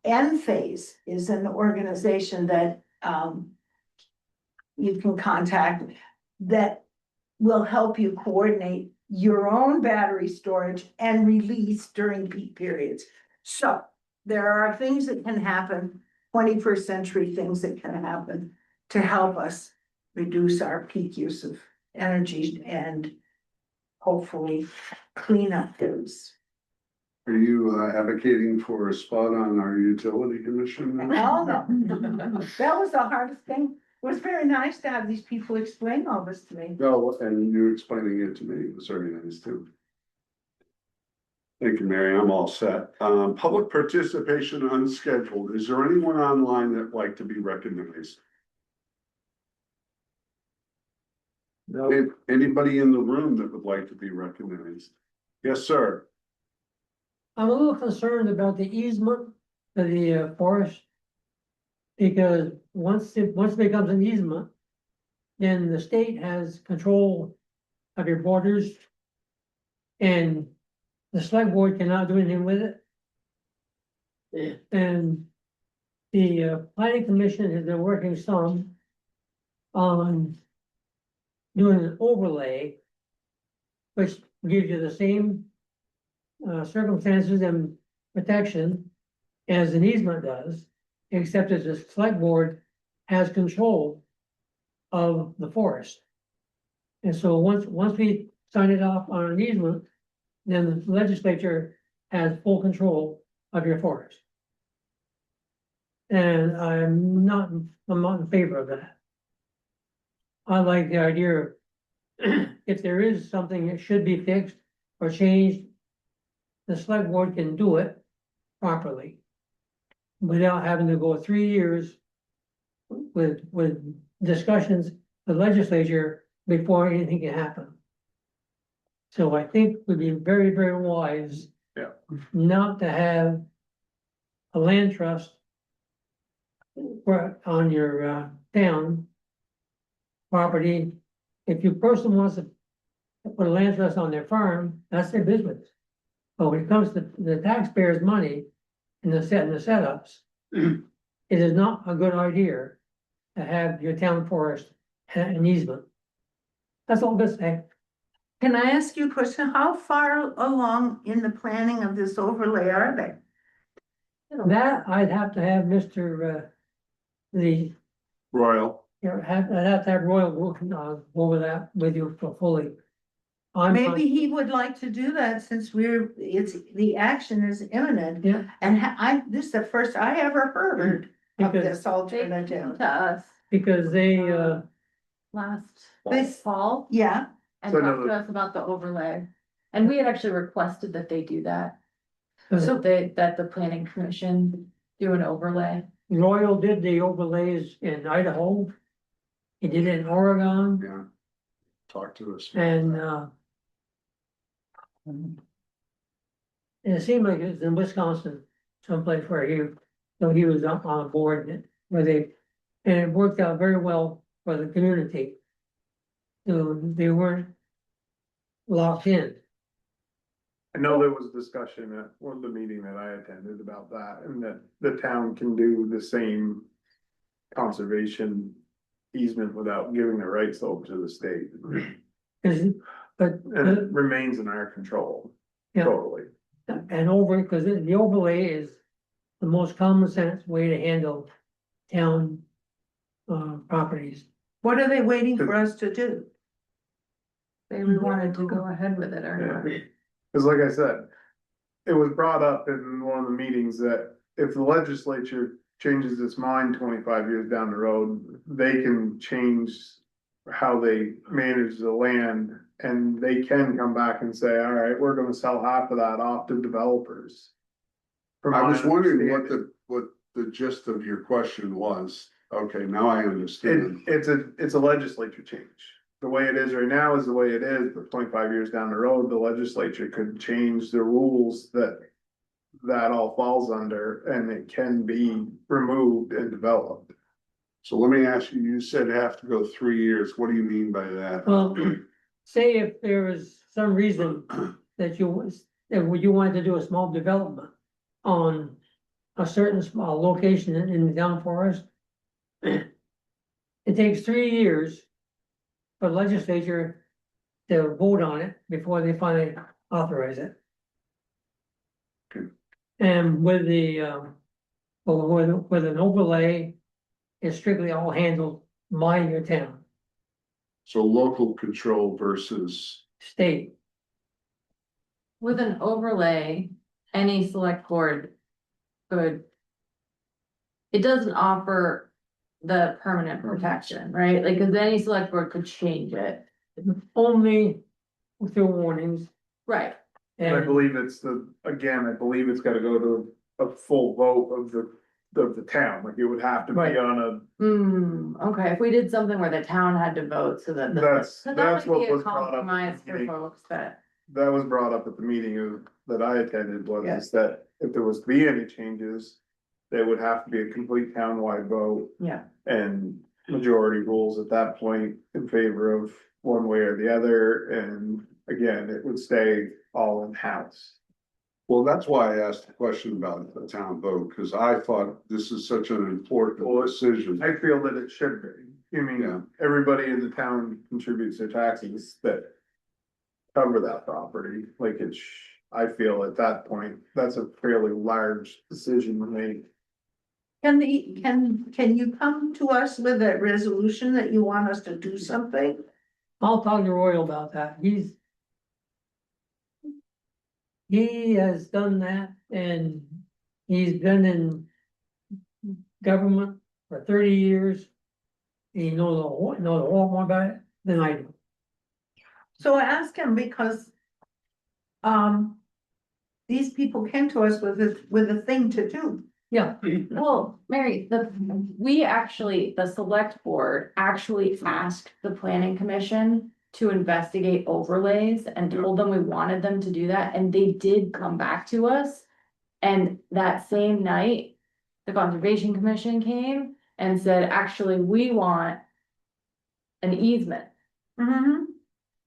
Enphase is an organization that, you can contact that will help you coordinate your own battery storage and release during peak periods. So there are things that can happen, 21st century things that can happen to help us reduce our peak use of energy and hopefully clean up those. Are you advocating for a spot on our utility commission? Oh, no, that was the hardest thing. It was very nice to have these people explain all this to me. No, and you explaining it to me was very nice too. Thank you, Mary. I'm all set. Public participation unscheduled. Is there anyone online that'd like to be recognized? No, Anybody in the room that would like to be recognized? Yes, sir. I'm a little concerned about the easement of the forest. Because once it becomes an easement, then the state has control of your borders. And the select board cannot do anything with it. And the planning commission has been working some on doing an overlay, which gives you the same circumstances and protection as an easement does, except that the select board has control of the forest. And so once we sign it off on an easement, then the legislature has full control of your forest. And I'm not in favor of that. I like the idea of if there is something that should be fixed or changed, the select board can do it properly without having to go 3 years with discussions, the legislature before anything can happen. So I think it would be very, very wise. Yeah. Not to have a land trust on your town property. If your person wants to put a land trust on their farm, that's their business. But when it comes to the taxpayers' money and the setups, it is not a good idea to have your town forest an easement. That's all I'm gonna say. Can I ask you a question? How far along in the planning of this overlay are they? That I'd have to have Mr. The Royal. I'd have to have Royal go over that with you for fully. I'm not- Maybe he would like to do that since the action is imminent. Yeah, And this is the first I ever heard of Because- this They came alternative. to us because they, last This- fall Yeah, and So talked to another- us about the overlay. And we had actually requested that they do that. So so that the planning commission do an overlay. Royal did the overlays in Idaho. He did it in Oregon Yeah. Talk to us. and, and it seemed like it was in Wisconsin, someplace where he was on board where and it worked out very well for the community. So they weren't locked in. I know there was discussion at one of the meeting that I attended about that, and that the town can do the same conservation easement without giving the rights over to the state. 'Cause- And it remains in our control, Yeah. totally. Cause the overlay is the most common sense way to handle town properties. what are they waiting for us to do? They wanted to go ahead with it or not. Yeah. Cause like I said, it was brought up in one of the meetings that if the legislature changes its mind 25 years down the road, they can change how they manage the land, and they can come back and say, all right, we're gonna sell half of that off to developers. From I my was wondering what understanding. the gist of your question was. Okay, now I understand. It's a legislature change. The way it is right now is the way it is, but 25 years down the road, the legislature could change the rules that all falls under, and it can be removed and developed. So let me ask you, you said have to go 3 years. What do you mean by that? Well, say if there was some reason that you wanted to do a small development on a certain small location in the down forest. It takes 3 years for the legislature to vote on it before they finally authorize it. Okay. And with with an overlay, it's strictly all handled by your town, So local control versus, state. With an overlay, any select board could. It doesn't offer the permanent protection, right? Like, cause any select board could change it. Only through warnings. Right. And I And believe I believe it's gotta go to a full vote of the town, like it would have to be Right. on Okay, if we did something where the town had to vote so that. That's- So that that's might be what a was brought up at the compromise for meeting. folks that, that was brought up at the meeting that I attended, was that if there was to be any changes, there would have to be a complete townwide vote. yeah. And majority rules at that point in favor of one way or the other, and again, it would stay all in-house. well, that's why I asked the question about the town vote, because I thought this is such an important decision. I feel that it should be, I Yeah. mean, everybody in the town contributes their taxes that cover that property, like I feel at that point, that's a fairly large decision to make. Can you come to us with a resolution that you want us to do something? I'll talk to Royal about that. He has done that and he's been in government for 30 years. He knows a lot more about it than I do. So ask him because. These people came to us with a thing to do. Yeah, Well, Mary, the select board actually asked the planning commission to investigate overlays and told them we wanted them to do that, and they did come back to us. And that same night, the conservation commission came and said, actually, we want an easement. Mm-hmm.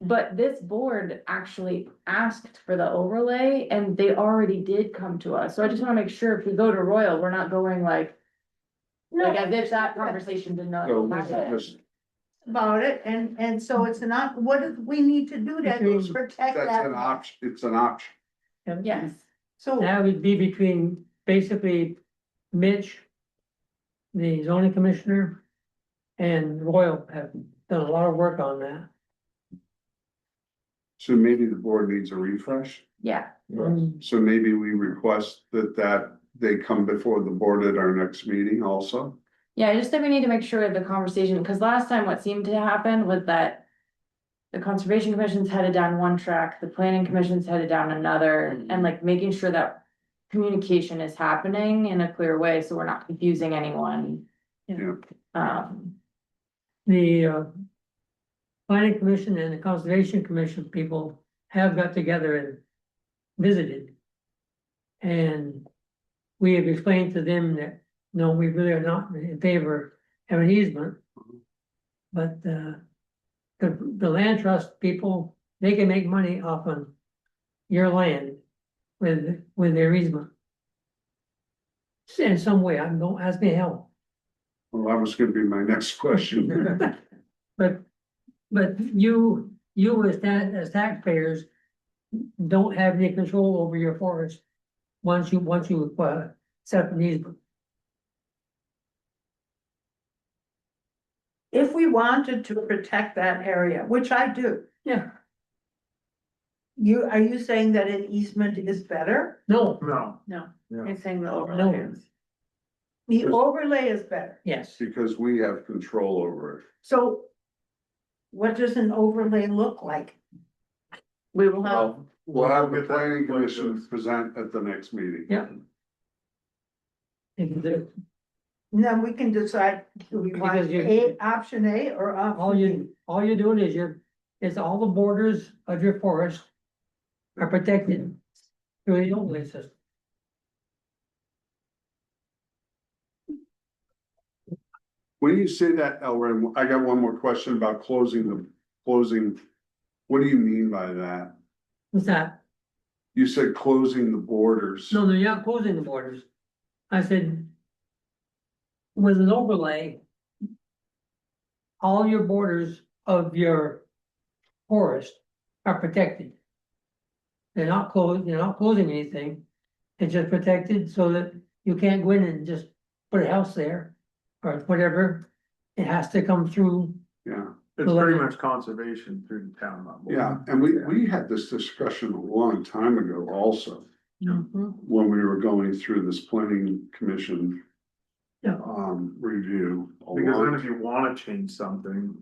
But this board actually asked for the overlay and they already did come to us. So I just wanna make sure if we go to Royal, we're not going like as if that conversation did not. So happen. this- About it, and so it's not, what do we need to do to protect that's that? an option, it's an option. Yes, So, that would be between basically Mitch, the zoning commissioner, and Royal have done a lot of work on that. So maybe the board needs a refresh, Yeah, so maybe we request that they come before the board at our next meeting also. yeah, I just think we need to make sure the conversation, because last time what seemed to happen was that the conservation commission's headed down one track, the planning commission's headed down another, and like making sure that communication is happening in a clear way, so we're not confusing anyone. Yeah. The planning commission and the conservation commission people have got together and visited. And we have explained to them that, no, we really are not in favor of an easement. But the land trust people, they can make money off on your land with their easement. In some way, don't ask me how. Well, that was gonna be my next question. But you as taxpayers don't have any control over your forest once you set an easement. If we wanted to protect that area, which I do, Yeah, are you saying that an easement is better? no, No. No, Yeah. it's saying the overlay no, is. The overlay is better, yes. Because we have control over it. so what does an overlay look like? We will have, Well, we'll have the Get that planning before it commission goes. present at the next meeting. Yeah. And And then we can decide, do we want Because option A or all option B? you're doing is all the borders of your forest are protected through the overlay system. When you say that, Elrin, I got one more question about closing. What do you mean by that? What's that? You said closing the borders. No, you're not closing the borders. I said, with an overlay, all your borders of your forest are protected. They're not closing anything. It's just protected so that you can't go in and just put a house there or whatever. It has to come through. Yeah, It's pretty much conservation through the town level. yeah, and we had this discussion a long time ago also, when we were going through this planning commission. Yeah. Review. a Because then long- if you wanna change something,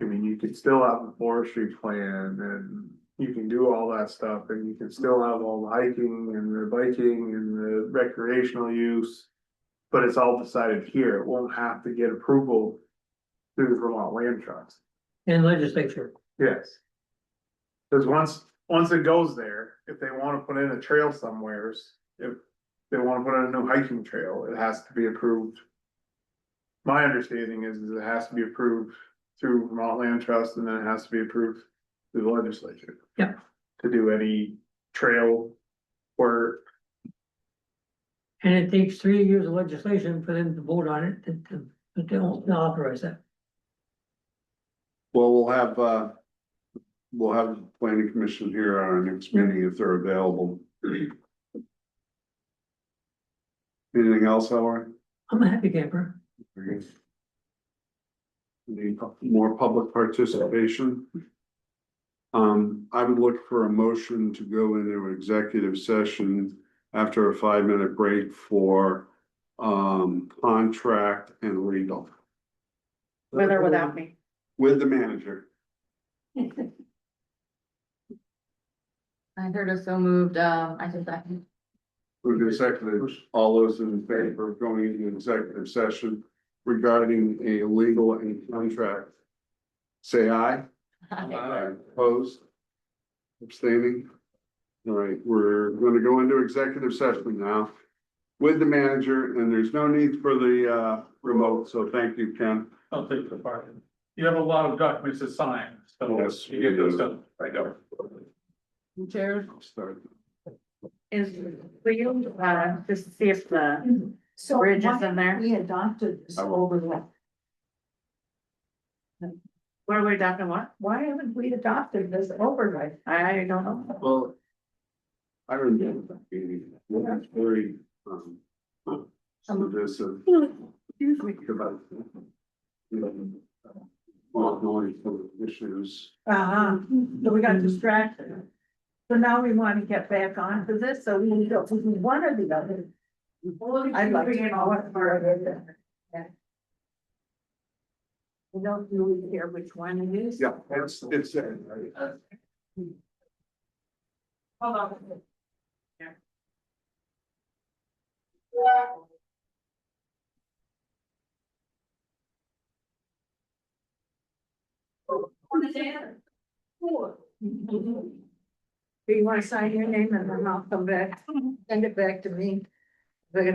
I mean, you could still have the forestry plan and you can do all that stuff and you can still have all the hiking and the biking and the recreational use. But it's all decided here. It won't have to get approval through the Vermont Land Trust. And legislature. Yes. Cause once it goes there, if they wanna put in a trail somewheres, if they wanna put in a new hiking trail, it has to be approved. My understanding is it has to be approved through Vermont Land Trust and then it has to be approved through the legislature. Yeah. To do any trail work. And it takes 3 years of legislation for them to vote on it, to authorize that. Well, we'll have the planning commission here at our next meeting if they're available. Anything else, Elrin? I'm a happy camper. Any more public participation? I would look for a motion to go into executive session after a 5-minute break for contract and legal with or without me. with the manager. I heard us so moved, I said that. With executive, all those in favor of going into executive session regarding a legal and contract. Say aye. Opposed? Abstaining? All right, we're gonna go into executive session now with the manager, and there's no need for the remote, so thank you, Ken. I'll take the part. You have a lot of documents to sign, so Yes, you get those we do. done right now. Chair. I'll start. Is, will you, just see if the So bridge why is in there? we adopted this overlay. What are we adopting what? Why haven't we adopted this overlay? I don't know. Well, I remember that meeting. It's very submissive. Excuse me. About ongoing issues. So we got distracted. So now we want to get back onto this, so we go to one or the other. I'd like to know what part of it. We don't really care which one it is. Yeah, it's. Hold on. Do you want to sign your name and then I'll come back, send it back to me?